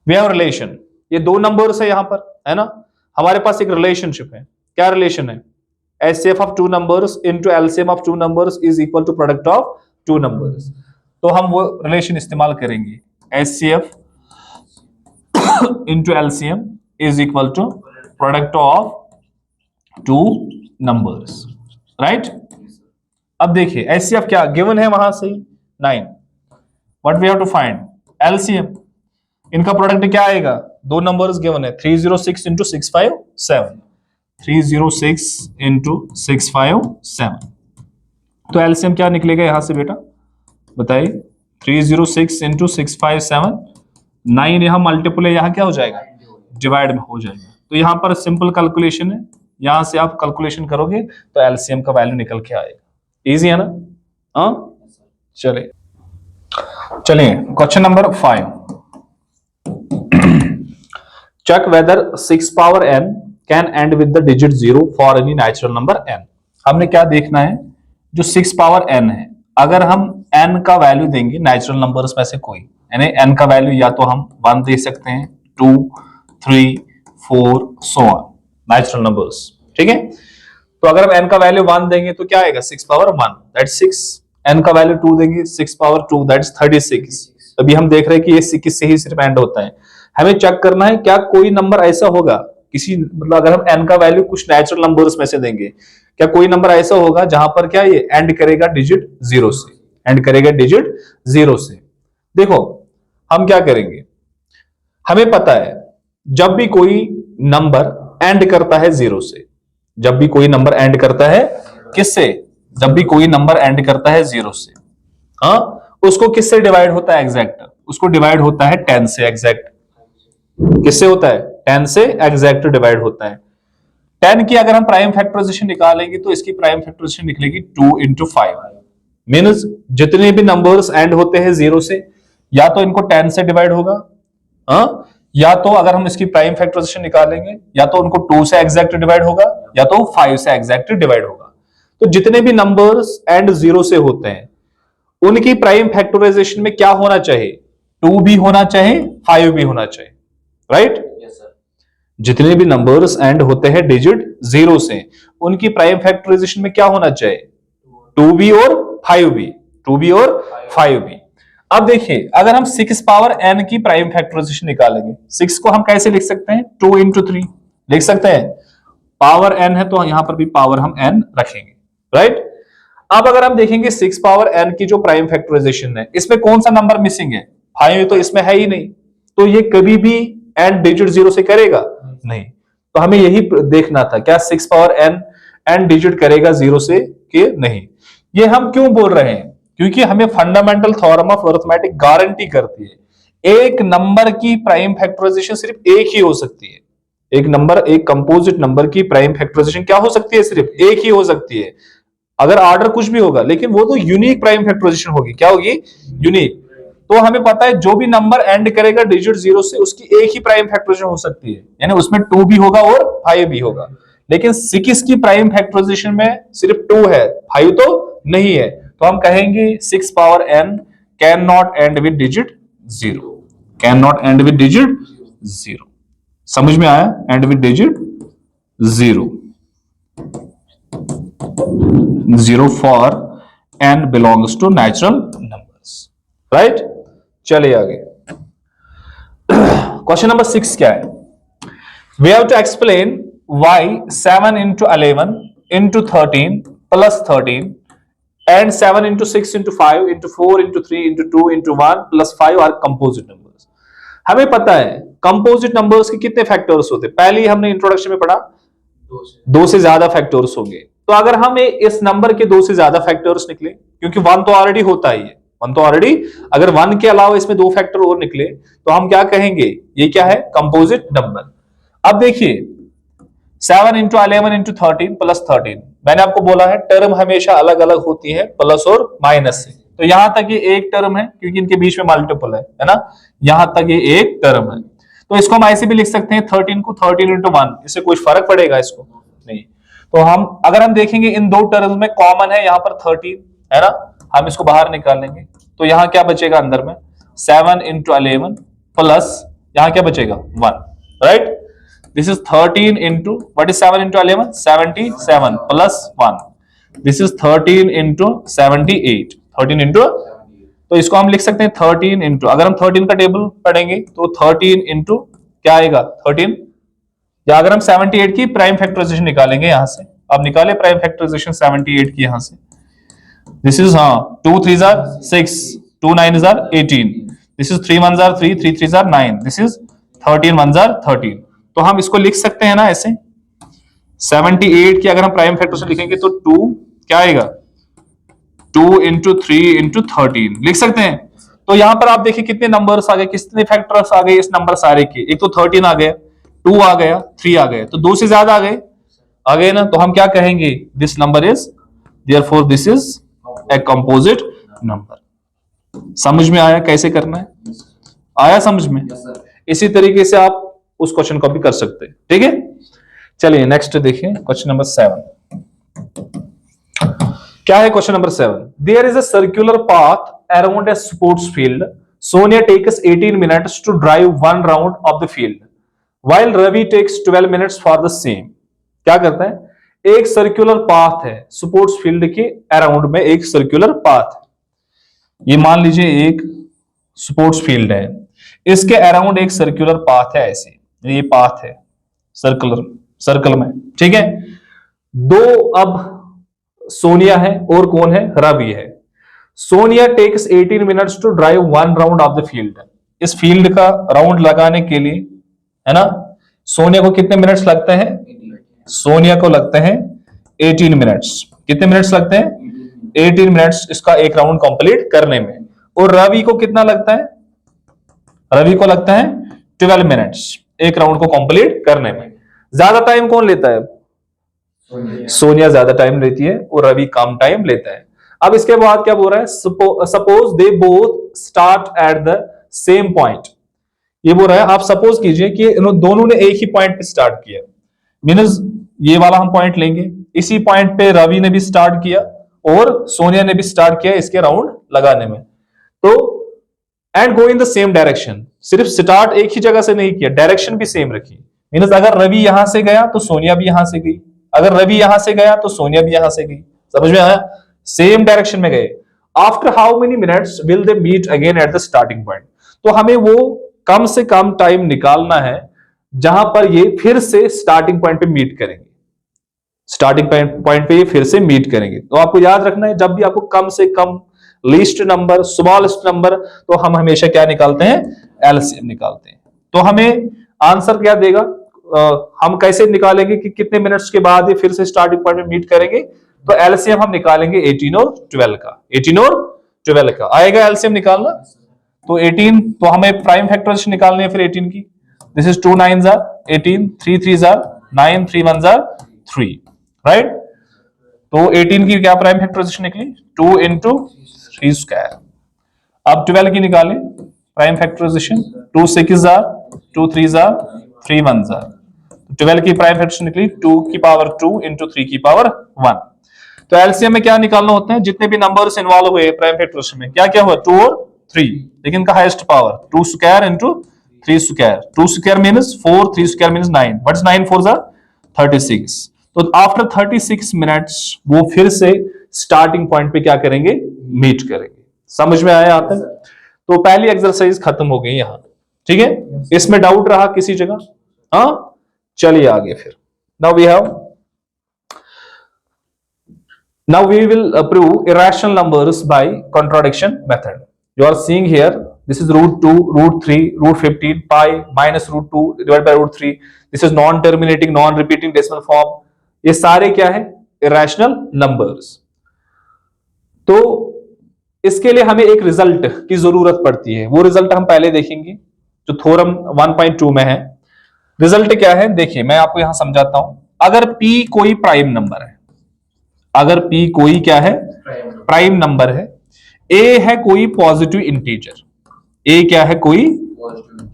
Speaker 1: We have relation, ये दो नंबर्स है यहां पर, है ना, हमारे पास एक रिलेशनशिप है। क्या रिलेशन है? SCF of two numbers into LCM of two numbers is equal to product of two numbers। तो हम वो रिलेशन इस्तेमाल करेंगे, SCF into LCM is equal to product of two numbers, right। अब देखिए SCF क्या गिवन है वहां से 9, what we have to find LCM, इनका प्रोडक्ट क्या आएगा? दो नंबर्स गिवन है 306 इंटू 657, 306 इंटू 657, तो एलसीएम क्या निकलेगा यहां से बेटा बताइए? 306 इंटू 657, 9 यहां मल्टीपल है, यहां क्या हो जाएगा डिवाइड में हो जाएगा। तो यहां पर सिंपल कैलकुलेशन है, यहां से आप कैलकुलेशन करोगे तो एलसीएम का वैल्यू निकल के आएगा। इजी है ना? हाँ चलिए question number 5, check whether 6 power n can end with the digit 0 for any natural number n। हमने क्या देखना है? जो 6 पावर n है, अगर हम n का वैल्यू देंगे नेचुरल नंबर्स में से कोई, यानी n का वैल्यू या तो हम 1 दे सकते हैं, 2 3 4 सो ऑन, नेचुरल नंबर्स, ठीक है। तो अगर हम n का वैल्यू 1 देंगे तो क्या आएगा 6 पावर 1 दैट्स 6, n का वैल्यू 2 देंगे 6 पावर 2 दैट्स 36। अभी हम देख रहे हैं कि ये किससे ही सिर्फ एंड होता है। हमें चेक करना है क्या कोई नंबर ऐसा होगा किसी, मतलब अगर हम n का वैल्यू कुछ नेचुरल नंबर्स में से देंगे, क्या कोई नंबर ऐसा होगा जहां पर क्या ये एंड करेगा डिजिट 0 से, एंड करेगा डिजिट 0 से। देखो हम क्या करेंगे, हमें पता है जब भी कोई नंबर एंड करता है 0 से, जब भी कोई नंबर एंड करता है किससे, जब भी कोई नंबर एंड करता है 0 से, हाँ उसको किससे डिवाइड होता है एग्जैक्ट, उसको डिवाइड होता है 10 से एग्जैक्ट। किससे होता है? 10 से एग्जैक्ट डिवाइड होता है। 10 की अगर हम प्राइम फैक्टराइजेशन निकालेंगे तो इसकी प्राइम फैक्टराइजेशन निकलेगी 2 इंटू 5, मीन्स जितने भी नंबर्स एंड होते हैं 0 से या तो इनको 10 से डिवाइड होगा, हाँ, या तो अगर हम इसकी प्राइम फैक्टराइजेशन निकालेंगे या तो उनको 2 से एग्जैक्ट डिवाइड होगा या तो 5 से एग्जैक्ट डिवाइड होगा। तो जितने भी नंबर्स एंड 0 से होते हैं उनकी प्राइम फैक्टराइजेशन में क्या होना चाहिए? 2 भी होना चाहिए, 5 भी होना चाहिए, राइट। जितने भी नंबर्स एंड होते हैं डिजिट 0 से उनकी प्राइम फैक्टराइजेशन में क्या होना चाहिए? 2 भी और 5 भी, 2 भी और 5 भी। अब देखिए अगर हम 6 पावर n की प्राइम फैक्टराइजेशन निकालेंगे, 6 को हम कैसे लिख सकते हैं? 2 इंटू 3 लिख सकते हैं, पावर n है तो यहां पर भी पावर हम n रखेंगे, राइट। अब अगर हम देखेंगे 6 पावर n की जो प्राइम फैक्टराइजेशन है इसमें कौन सा नंबर मिसिंग है? 5 तो इसमें है ही नहीं, तो ये कभी भी एंड डिजिट 0 से करेगा नहीं। तो हमें यही देखना था क्या 6 पावर n एंड डिजिट करेगा 0 से कि नहीं। ये हम क्यों बोल रहे हैं? क्योंकि हमें fundamental theorem of arithmetic guarantee करती है एक नंबर की प्राइम फैक्टराइजेशन सिर्फ एक ही हो सकती है। एक नंबर, एक कंपोजिट नंबर की प्राइम फैक्टराइजेशन क्या हो सकती है? सिर्फ एक ही हो सकती है। अगर ऑर्डर कुछ भी होगा लेकिन वो तो यूनिक प्राइम फैक्टराइजेशन होगी। क्या होगी? यूनिक। तो हमें पता है जो भी नंबर एंड करेगा डिजिट 0 से उसकी एक ही प्राइम फैक्टराइजेशन हो सकती है, यानी उसमें 2 भी होगा और 5 भी होगा। लेकिन 6 की प्राइम फैक्टराइजेशन में सिर्फ 2 है, 5 तो नहीं है। तो हम कहेंगे 6 power n can not end with digit 0, can not end with digit 0। समझ में आया? End with digit 0, 0 for n belongs to natural numbers, right. चलिए आगे क्वेश्चन नंबर 6 क्या है? We have to explain why 7 into 11 into 13 plus 13 and 7 into 6 into 5 into 4 into 3 into 2 into 1 plus 5 are composite numbers। हमें पता है कंपोजिट नंबर्स के कितने फैक्टर्स होते हैं, पहले ही हमने इंट्रोडक्शन में पढ़ा दो से ज्यादा फैक्टर्स होंगे। तो अगर हमें इस नंबर के दो से ज्यादा फैक्टर्स निकले, क्योंकि 1 तो ऑलरेडी होता ही है, 1 तो ऑलरेडी, अगर 1 के अलावा इसमें दो फैक्टर और निकले तो हम क्या कहेंगे, ये क्या है, कंपोजिट नंबर। अब देखिए 7 इंटू 11 इंटू 13 प्लस 13, मैंने आपको बोला है टर्म हमेशा अलग अलग होती है प्लस और माइनस से। तो यहां तक ये एक टर्म है क्योंकि इनके बीच में मल्टीपल है ना, यहां तक ये एक टर्म है। तो इसको हम ऐसे भी लिख सकते हैं 13 को 13 इंटू 1, इससे कुछ फर्क पड़ेगा इसको नहीं। तो हम अगर हम देखेंगे इन दो टर्म्स में कॉमन है यहाँ पर 13 है ना, हम इसको बाहर निकाल लेंगे तो यहाँ क्या बचेगा अंदर में 7 इंटू 11 प्लस यहाँ क्या बचेगा 1, right. This is 13 into, what is 7 into 11? 77 plus 1. This is 13 into 78. 13 into, तो इसको हम लिख सकते हैं 13 into, अगर हम 13 का टेबल पढ़ेंगे तो 13 into क्या आएगा 13, या अगर हम 78 की प्राइम फैक्टराइजेशन निकालेंगे यहां से, अब निकाले प्राइम फैक्टराइजेशन 78 की यहां से, this is 2 3 are 6, 2 9 are 18, this is 3 1 are 3, 3 3 are 9, this is 13 1 are 13। तो हम इसको लिख सकते हैं ना ऐसे, 78 की अगर हम प्राइम फैक्टर से लिखेंगे तो 2 क्या आएगा 2 इंटू 3 इंटू 13 लिख सकते हैं। तो यहां पर आप देखिए कितने नंबर्स आ गए, कितने फैक्टर्स आ गए इस नंबर सारे के, एक तो 13 आ गया, 2 आ गया, 3 आ गया, तो 2 से ज्यादा आ गए ना, तो हम क्या कहेंगे, this number is, therefore this is a composite number. समझ में आया कैसे करना है, आया समझ में? इसी तरीके से आप उस क्वेश्चन को भी कर सकते हैं, ठीक है। चलिए नेक्स्ट देखिए क्वेश्चन नंबर 7। क्या है question number 7? There is a circular path around a sports field, Sonia takes 18 minutes to drive one round of the field while Ravi takes 12 minutes for the same. क्या करता है, एक सर्कुलर पाथ है स्पोर्ट्स फील्ड के अराउंड में, एक सर्कुलर पाथ, ये मान लीजिए एक स्पोर्ट्स फील्ड है, इसके अराउंड एक सर्कुलर पाथ है, ऐसे ये पाथ है सर्कल में, ठीक है। दो अब सोनिया है और कौन है, रवि है। Sonia takes 18 minutes to drive one round of the field, इस फील्ड का राउंड लगाने के लिए है ना, सोनिया को कितने मिनट्स लगते हैं, सोनिया को लगते हैं 18 मिनट्स, कितने मिनट्स लगते हैं 18 मिनट्स इसका एक राउंड कंप्लीट करने में। और रवि को कितना लगता है, रवि को लगता है 12 मिनट्स एक राउंड को कंप्लीट करने में। ज्यादा टाइम कौन लेता है, सोनिया ज्यादा टाइम लेती है और रवि कम टाइम लेता है। अब इसके बाद क्या बोल रहा है, suppose they both start at the same point, ये बोल रहा है आप सपोज कीजिए कि इन दोनों ने एक ही पॉइंट पे स्टार्ट किया, मींस ये वाला हम पॉइंट लेंगे, इसी पॉइंट पे रवि ने भी स्टार्ट किया और सोनिया ने भी स्टार्ट किया इसके राउंड लगाने में। तो and go in the same direction, सिर्फ स्टार्ट एक ही जगह से नहीं किया, डायरेक्शन भी सेम रखी, मींस अगर रवि यहां से गया तो सोनिया भी यहां से गई, अगर रवि यहां से गया तो सोनिया भी यहां से गई, समझ में आया, सेम डायरेक्शन में गए। After how many minutes will they meet again at the starting point, तो हमें वो कम से कम टाइम निकालना है जहां पर ये फिर से स्टार्टिंग पॉइंट पे मीट करेंगे, स्टार्टिंग पॉइंट पे ये फिर से मीट करेंगे। तो आपको याद रखना है जब भी आपको कम से कम लीस्ट नंबर स्मॉलेस्ट नंबर, तो हम हमेशा क्या निकालते हैं, एलसीएम निकालते हैं। तो हमें आंसर क्या देगा, हम कैसे निकालेंगे कि कितने मिनट्स के बाद ये फिर से स्टार्टिंग पॉइंट में मीट करेंगे, तो एलसीएम हम निकालेंगे 18 और 12 का, 18 और 12 का आएगा एलसीएम निकालना। तो 18, तो हमें प्राइम फैक्टराइजेशन निकालनी है फिर 18 की, this is 2 9 are 18, 3 3 are 9, 3 1 are 3, right. तो 18 की क्या प्राइम फैक्टराइजेशन निकली, 2 into 3 स्क्वायर। अब 12 की निकालें prime factorisation, 2 6 are 2 3 are 3 1 are, 12 की प्राइम फैक्टराइजेशन निकली 2 की पावर 2 into 3 की पावर 1। तो एलसीएम में क्या निकालना होता है, जितने भी नंबर्स इन्वॉल्व हुए प्राइम फैक्टराइजेशन में, क्या क्या हुआ 2 और 3, लेकिन का highest power 2 square into 3 square, 2 square means 4, 3 square means 9, what's 9 4 are 36। तो आफ्टर 36 मिनट्स वो फिर से स्टार्टिंग पॉइंट पे क्या करेंगे, मीट करेंगे। समझ में आया यहाँ तक? तो पहली एक्सरसाइज खत्म हो गई यहाँ, ठीक है। इसमें डाउट रहा किसी जगह? हाँ, चलिए आगे फिर। Now we have Now we will prove irrational numbers by contradiction method. You are seeing here, this is root 2, root 3, root 15, pi minus root 2 divided by root 3. This is non-terminating, non-repeating decimal form. ये सारे क्या है? irrational numbers. तो इसके लिए हमें एक रिजल्ट की जरूरत पड़ती है, वो रिजल्ट हम पहले देखेंगे जो थ्योरम 1.2 में है। रिजल्ट क्या है देखिए, मैं आपको यहां समझाता हूं। अगर p कोई प्राइम नंबर है, अगर p कोई क्या है? प्राइम नंबर है, a है कोई पॉजिटिव इंटीजर, a क्या है? कोई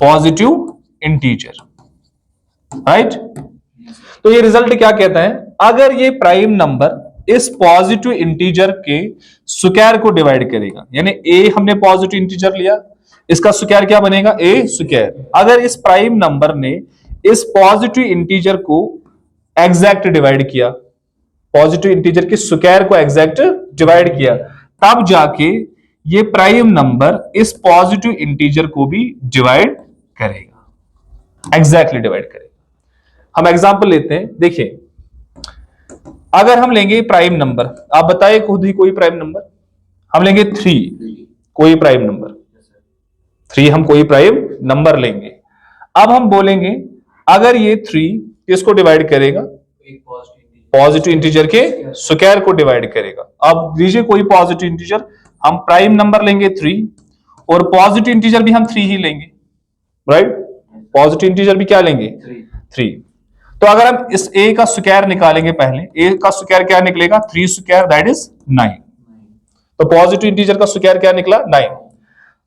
Speaker 1: पॉजिटिव इंटीजर, राइट? तो ये रिजल्ट क्या कहता है? अगर ये प्राइम नंबर इस पॉजिटिव इंटीजर के स्क्वायर को डिवाइड करेगा, यानी a हमने पॉजिटिव इंटीजर लिया, इसका स्क्वायर क्या बनेगा? a square. अगर इस प्राइम नंबर ने इस पॉजिटिव इंटीजर को एग्जैक्ट डिवाइड किया, पॉजिटिव इंटीजर के स्क्वायर को एग्जैक्ट डिवाइड किया, तब जाके ये प्राइम नंबर इस पॉजिटिव इंटीजर को भी डिवाइड करेगा, एग्जैक्टली डिवाइड करेगा। हम एग्जांपल लेते हैं, देखिए अगर हम लेंगे प्राइम नंबर, आप बताइए खुद ही कोई प्राइम नंबर, हम लेंगे 3, कोई प्राइम नंबर 3, हम कोई प्राइम नंबर लेंगे। अब हम बोलेंगे अगर ये 3 किसको डिवाइड करेगा? पॉजिटिव इंटीजर के स्क्वायर को डिवाइड करेगा। अब लीजिए कोई पॉजिटिव इंटीजर, हम प्राइम नंबर लेंगे 3 और पॉजिटिव इंटीजर भी हम 3 ही लेंगे, राइट? पॉजिटिव इंटीजर भी क्या लेंगे? 3। तो अगर हम इस a का स्क्वायर निकालेंगे, पहले a का स्क्वायर क्या निकलेगा? 3 स्क्वायर दैट इज 9। तो पॉजिटिव इंटीजर का स्क्वायर क्या निकला? 9।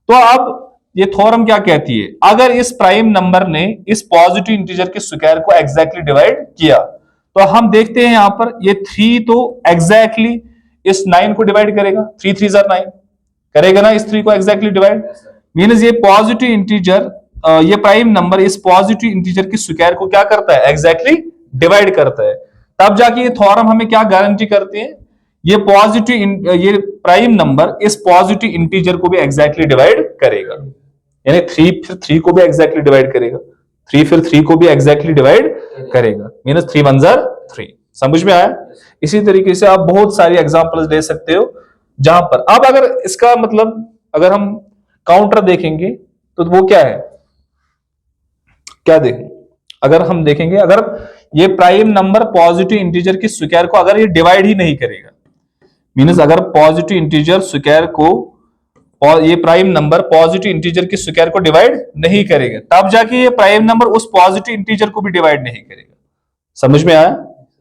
Speaker 1: तो अब ये थ्योरम क्या कहती है? अगर इस प्राइम नंबर ने इस पॉजिटिव इंटीजर के स्क्वायर को एग्जैक्टली डिवाइड किया, तो हम देखते हैं यहां पर ये 3 तो एग्जैक्टली इस 9 को डिवाइड करेगा, 3 3 9 करेगा ना, इस 3 को एग्जैक्टली डिवाइड। मींस ये पॉजिटिव इंटीजर, ये प्राइम नंबर इस पॉजिटिव इंटीजर के स्क्वायर को क्या करता है? एग्जैक्टली डिवाइड करता है। तब जाके ये थ्योरम हमें क्या गारंटी करते हैं? ये पॉजिटिव, ये प्राइम नंबर इस पॉजिटिव इंटीजर को भी एग्जैक्टली डिवाइड करेगा, यानी 3 फिर 3 को भी एग्जैक्टली डिवाइड करेगा, 3 फिर 3 को भी एग्जैक्टली डिवाइड करेगा, मींस 3 1 3। समझ में आया? इसी तरीके से आप बहुत सारी एग्जांपल्स ले सकते हो जहां पर, अब अगर इसका मतलब अगर हम काउंटर देखेंगे तो वो क्या है, क्या देखें? अगर हम देखेंगे, अगर ये प्राइम नंबर पॉजिटिव इंटीजर के स्क्वायर को अगर ये डिवाइड ही नहीं करेगा, मींस अगर पॉजिटिव इंटीजर स्क्वायर को, और ये प्राइम नंबर पॉजिटिव इंटीजर के स्क्वायर को डिवाइड नहीं करेगा, तब जाके ये प्राइम नंबर उस पॉजिटिव इंटीजर को भी डिवाइड नहीं करेगा। समझ में आया?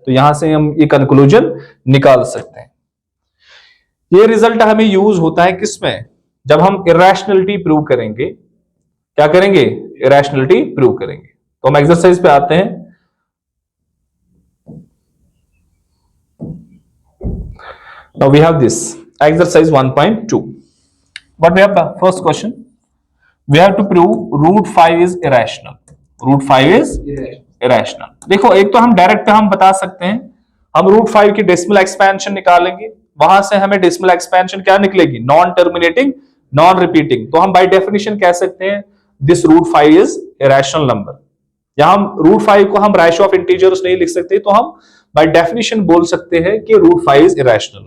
Speaker 1: तो यहां से हम ये कंक्लूजन निकाल सकते हैं। ये रिजल्ट हमें यूज होता है किसमें? जब हम इरैशनैलिटी प्रूव करेंगे। क्या करेंगे? इरैशनैलिटी प्रूव करेंगे। तो हम एक्सरसाइज पे आते हैं। Now we have this exercise 1.2. What we have? First question. We have to prove root 5 is irrational. Root 5 is irrational. देखो, एक तो हम डायरेक्ट हम बता सकते हैं, हम रूट 5 की डेसिमल एक्सपेंशन निकालेंगे, वहां से हमें डेसिमल एक्सपेंशन क्या निकलेगी? Non terminating, non repeating. तो हम बाय डेफिनेशन कह सकते हैं this root 5 is irrational number. यहां हम रूट 5 को हम रेशियो ऑफ इंटीजर्स नहीं लिख सकते, तो हम बाय डेफिनेशन बोल सकते हैं कि रूट 5 इज इरेशनल।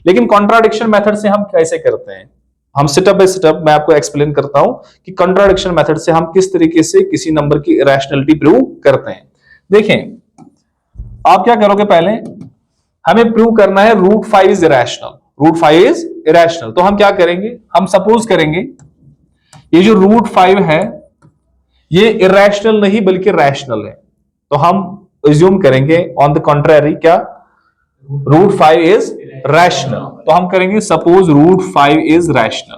Speaker 1: लेकिन कॉन्ट्राडिक्शन मेथड से हम कैसे करते हैं? हम स्टेप बाय स्टेप मैं आपको एक्सप्लेन करता हूं कि कॉन्ट्राडिक्शन मेथड से हम किस तरीके से किसी नंबर की इरेशनलिटी प्रूव करते हैं। देखें, आप क्या करोगे? पहले हमें प्रूव करना है root 5 is irrational. Root 5 is irrational. तो हम क्या करेंगे? हम सपोज करेंगे ये जो रूट 5 है ये इरेशनल नहीं बल्कि रैशनल है। तो हम अज्यूम करेंगे ऑन द कॉन्ट्ररी क्या? Root 5 is rational. तो हम करेंगे सपोज रूट 5 इज रैशनल।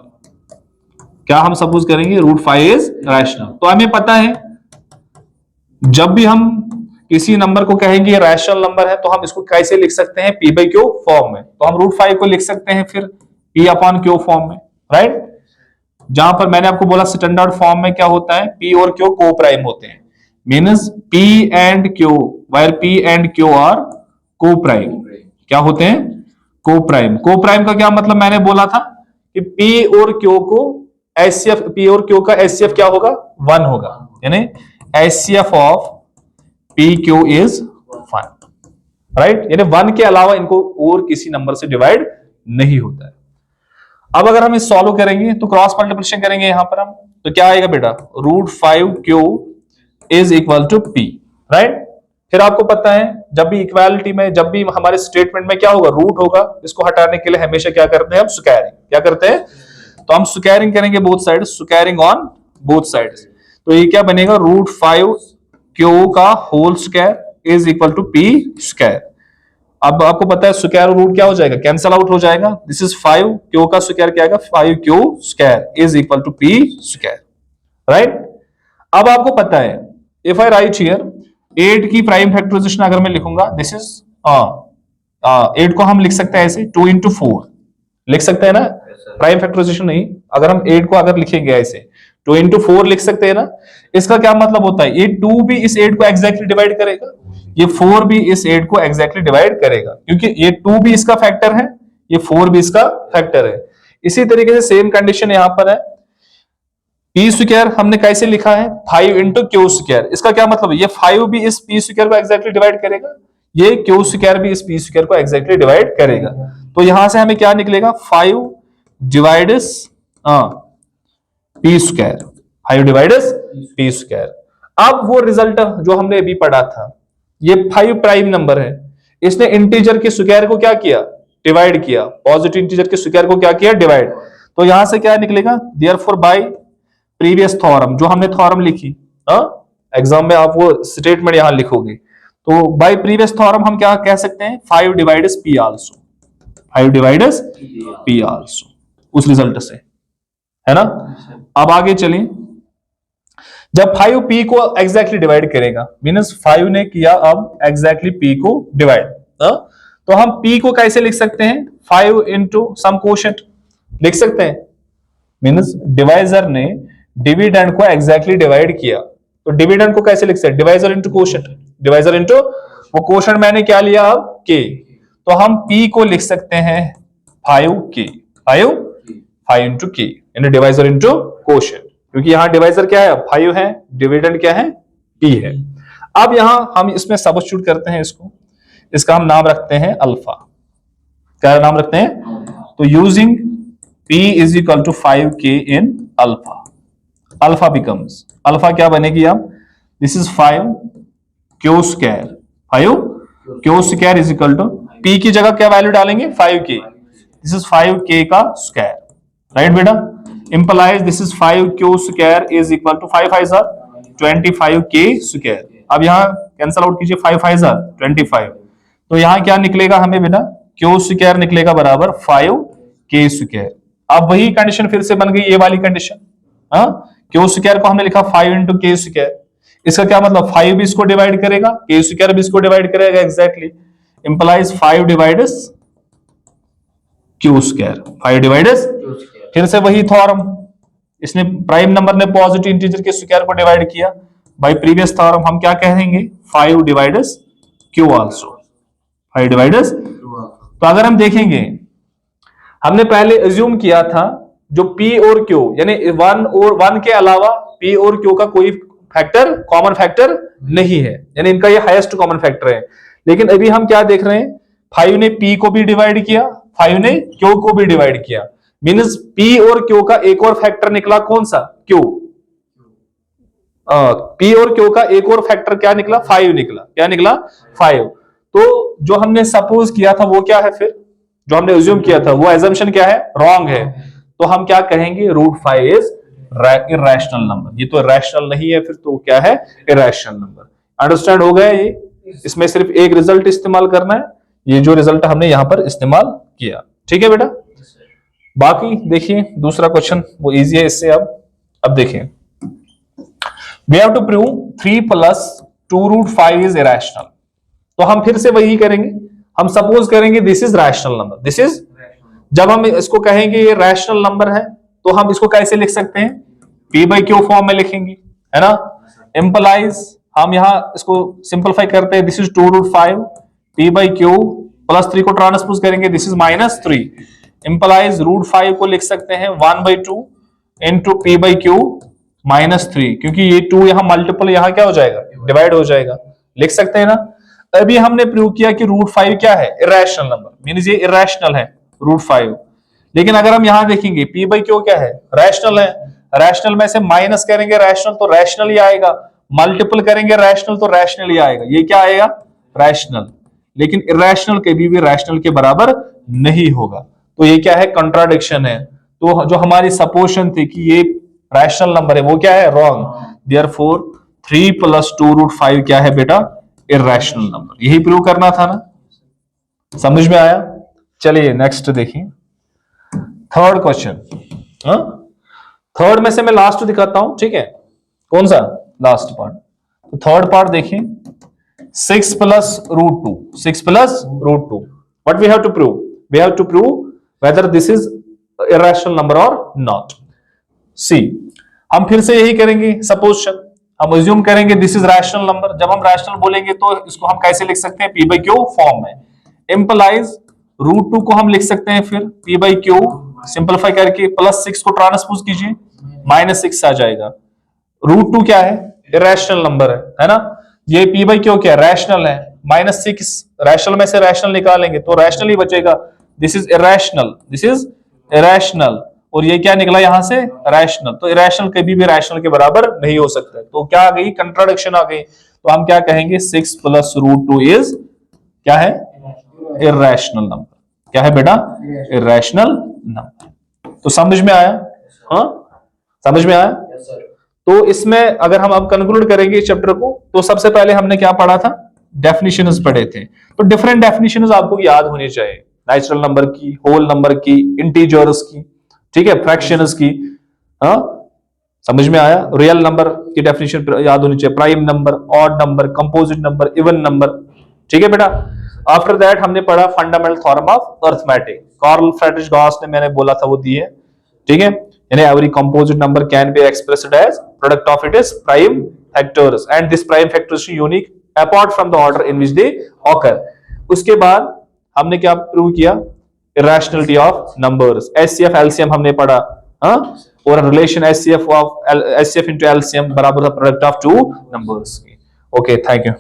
Speaker 1: क्या हम सपोज करेंगे? Root 5 is rational. तो हमें पता है जब भी हम किसी नंबर को कहेंगे ये रैशनल नंबर है, तो हम इसको कैसे लिख सकते हैं? पी बाई क्यू फॉर्म में। तो हम रूट 5 को लिख सकते हैं फिर पी अपॉन क्यू फॉर्म में, राइट? जहां पर मैंने आपको बोला स्टैंडर्ड फॉर्म में क्या होता है? पी और क्यू को प्राइम होते हैं, means P and Q, wire P and Q R को प्राइम। क्या होते हैं? को प्राइम। को प्राइम का क्या मतलब? मैंने बोला था कि पी और क्यू को एचसीएफ, पी और क्यू का एचसीएफ क्या होगा? 1 होगा, यानी HCF of P Q is 1, right, यानी 1 के अलावा इनको और किसी नंबर से डिवाइड नहीं होता है। अब अगर हम इस सॉल्व करेंगे तो क्रॉस मल्टीप्लिकेशन करेंगे यहां पर हम, तो क्या आएगा बेटा, √5q is equal to p, right. फिर आपको पता है जब भी इक्वालिटी में, जब भी हमारे स्टेटमेंट में क्या होगा, रूट होगा, इसको हटाने के लिए हमेशा क्या करते हैं हम, स्क्वायरिंग। क्या करते हैं, तो हम स्क्वायरिंग करेंगे both side, squaring on both sides. तो ये क्या बनेगा, √5q का whole square is equal to p square. अब आपको पता है स्क्वायर रूट क्या हो जाएगा, कैंसल आउट हो जाएगा। दिस इज 5, क्यू का स्क्वायर क्या आएगा, 5q square is equal to p square, right. अब आपको पता है इफ आई राइट हियर 8 की प्राइम फैक्टराइजेशन अगर मैं लिखूंगा, दिस इज 8 को हम लिख सकते हैं ऐसे 2 into 4 लिख सकते हैं ना, प्राइम फैक्टराइजेशन नहीं, अगर हम 8 को अगर लिखेंगे ऐसे 2 into 4 लिख सकते हैं ना। इसका क्या मतलब होता है, ये 2 भी इस 8 को एग्जैक्टली डिवाइड करेगा, ये 4 भी इस 8 को एग्जैक्टली डिवाइड करेगा, क्योंकि ये 2 भी इसका फैक्टर है, ये 4 भी इसका फैक्टर है। इसी तरीके से सेम कंडीशन यहां पर है, p स्क्वायर हमने कैसे लिखा है, 5 into q स्क्वायर। इसका क्या मतलब है, ये 5 भी इस p स्क्वायर को एग्जैक्टली डिवाइड करेगा, ये q स्क्वायर भी इस p स्क्वायर को एग्जैक्टली डिवाइड करेगा। तो यहां से हमें क्या निकलेगा, 5 divides p square, 5 divides p square. अब वो रिजल्ट जो हमने अभी पढ़ा था, ये 5 प्राइम नंबर है, इसने इंटीजर के स्क्वायर को क्या किया, डिवाइड किया, पॉजिटिव इंटीजर के स्क्वायर को क्या किया, डिवाइड। तो यहां से क्या निकलेगा, देयरफॉर बाय प्रीवियस थ्योरम, जो हमने थ्योरम लिखी एग्जाम में, आप वो स्टेटमेंट यहां लिखोगे, तो बाय प्रीवियस थ्योरम हम क्या कह सकते हैं, 5 divides p also, 5 divides p also, उस रिजल्ट से, है ना। अब आगे चलें, जब 5 p को एग्जैक्टली डिवाइड करेगा, मींस 5 ने किया अब एग्जैक्टली p को डिवाइड, तो हम p को कैसे लिख सकते हैं, 5 into सम कोशेंट लिख सकते हैं, मींस डिवाइजर ने डिविडेंड को एग्जैक्टली डिवाइड किया, तो डिविडेंड को कैसे लिख सकते हैं, divisor into quotient, divisor into वो कोशेंट मैंने क्या लिया अब k, तो हम p को लिख सकते हैं 5k, 5 into k, यानी डिवाइजर इनटू कोशेंट, क्योंकि यहां डिवाइजर क्या है, 5 है, डिविडेंड क्या है, p है। अब यहां हम इसमें सब्स्टिट्यूट करते हैं इसको, इसका हम नाम रखते हैं अल्फा, क्या नाम रखते हैं, तो using p is equal to 5k in alpha, alpha becomes, alpha क्या बनेगी अब, this is 5q square, 5q square is equal to p की जगह क्या वैल्यू डालेंगे, 5k, दिस इज 5k का स्क्वायर, राइट बेटा, implies this is 5q square is equal to 5 5 25k square। अब यहाँ कैंसल आउट कीजिए, 5 5 25, तो यहाँ क्या निकलेगा हमें बेटा, q स्क्वायर निकलेगा बराबर 5k स्क्वायर। अब वही कंडीशन फिर से बन गई, ये वाली कंडीशन, q स्क्वायर को हमने लिखा 5 into k स्क्वायर, इसका क्या मतलब, 5 भी इसको डिवाइड करेगा, k स्क्वायर भी इसको डिवाइड करेगा, exactly implies 5 divides q square, 5 divides, फिर से वही थ्योरम, इसने प्राइम नंबर ने पॉजिटिव इंटीजर के स्क्वायर को डिवाइड किया, बाय प्रीवियस थ्योरम हम क्या कहेंगे, 5 डिवाइड्स q आल्सो, 5 डिवाइड्स। तो अगर हम देखेंगे, हमने पहले अज्यूम किया था जो p और q, यानी 1 के अलावा p और q का कोई फैक्टर, कॉमन फैक्टर नहीं है, यानी इनका ये हाईएस्ट कॉमन फैक्टर है। लेकिन अभी हम क्या देख रहे हैं, 5 ने p को भी डिवाइड किया, 5 ने q को भी डिवाइड किया, मीन्स p और q का एक और फैक्टर निकला, कौन सा, q, p और q का एक और फैक्टर क्या निकला, 5 निकला, क्या निकला, 5। तो जो हमने सपोज किया था वो क्या है, फिर जो हमने अज्यूम किया था वो एजम्पशन क्या है, रॉन्ग है, तो हम क्या कहेंगे, √5 इज इरैशनल नंबर, ये तो रैशनल नहीं है, फिर तो क्या है, इरैशनल नंबर। अंडरस्टैंड हो गया ये, इसमें सिर्फ एक रिजल्ट इस्तेमाल करना है, ये जो रिजल्ट हमने यहां पर इस्तेमाल किया, ठीक है बेटा। बाकी देखिए दूसरा क्वेश्चन वो इजी है इससे। अब देखिए, we have to prove 3 + 2√5 is irrational. तो हम फिर से वही करेंगे, हम सपोज करेंगे this is rational number, this is, जब हम इसको कहेंगे ये रैशनल नंबर है, तो हम इसको कैसे लिख सकते हैं, p/q फॉर्म में लिखेंगे, है ना। इंप्लाइज, हम यहां इसको सिंपलीफाई करते हैं, दिस इज 2√5, p/q +3 को ट्रांसपोज करेंगे, दिस इज -3, इंप्लाइज √5 को लिख सकते हैं 1/2 इंटू p/q -3, क्योंकि ये 2 यहां मल्टीपल, यहां क्या हो जाएगा, डिवाइड हो जाएगा, लिख सकते हैं ना। अभी हमने प्रूव किया कि √5 क्या है, इरेशनल नंबर, मींस ये इरेशनल है √5। लेकिन अगर हम यहां देखेंगे पी बाई क्यू क्या है, रैशनल है। रैशनल में से माइनस करेंगे रैशनल तो रैशनल ही आएगा, मल्टीपल करेंगे रैशनल तो रैशनल ही आएगा, ये क्या आएगा, रैशनल। लेकिन इरेशनल कभी भी रैशनल के बराबर नहीं होगा, तो ये क्या है, कंट्राडिक्शन है। तो जो हमारी सपोजिशन थी कि ये रैशनल नंबर है वो क्या है, रॉन्ग। देयरफॉर 3 + 2√5 क्या है बेटा, इरेशनल नंबर। यही प्रूव करना था ना, समझ में आया। चलिए नेक्स्ट देखिए, थर्ड क्वेश्चन। थर्ड में से मैं लास्ट दिखाता हूं, ठीक है, कौन सा, लास्ट पार्ट। तो थर्ड पार्ट देखिए, 6 + √2, 6 + √2, what we have to prove, we have to prove whether this is irrational number or not। सी, हम फिर से यही करेंगे सपोजिशन, हम अज्यूम करेंगे दिस इज रैशनल नंबर। जब हम रैशनल बोलेंगे तो इसको हम कैसे लिख सकते हैं, पी बाई क्यू फॉर्म में। इंप्लाइज √2 को हम लिख सकते हैं फिर पी बाई क्यू, सिंपलीफाई करके +6 को ट्रांसपोज कीजिए, -6 आ जाएगा। √2 क्या है, इरेशनल नंबर है ना। ये पी बाई क्यू क्या है, रैशनल है, -6 रैशनल में से रैशनल निकालेंगे तो रैशनल ही बचेगा। This is irrational, this is irrational, और ये क्या निकला यहां से, रैशनल। तो इरेशनल कभी भी रैशनल के बराबर नहीं हो सकता, तो क्या आ गई, कंट्राडिक्शन आ गई। तो हम क्या कहेंगे, 6 + √2 इज क्या है, इरेशनल नंबर। क्या है बेटा, इरेशनल नंबर। तो समझ में आया, हाँ समझ में आया। तो इसमें अगर हम अब कंक्लूड करेंगे इस चैप्टर को, तो सबसे पहले हमने क्या पढ़ा था, डेफिनेशंस पढ़े थे। तो डिफरेंट डेफिनेशंस आपको याद होनी चाहिए, नेचुरल नंबर की, होल नंबर की, इंटीजर्स की, ठीक है, फ्रैक्शंस की। हाँ समझ में आया। रियल नंबर की डेफिनेशन याद होनी चाहिए, prime number, odd number, composite number, even number, ठीक है बेटा। आफ्टर दैट हमने पढ़ा fundamental theorem of arithmetic, Karl Frederick Gauss ने, मैंने बोला था वो दी है, ठीक है। यानी every composite number can be expressed as product of its prime factors and this prime factors unique apart from the order in which they occur. उसके बाद हमने क्या प्रूव किया, irrationality of numbers, HCF LCM हमने पढ़ा, हाँ, और रिलेशन एचसीएफ इनटू एलसीएम बराबर प्रोडक्ट ऑफ टू नंबर्स की। Okay, thank you.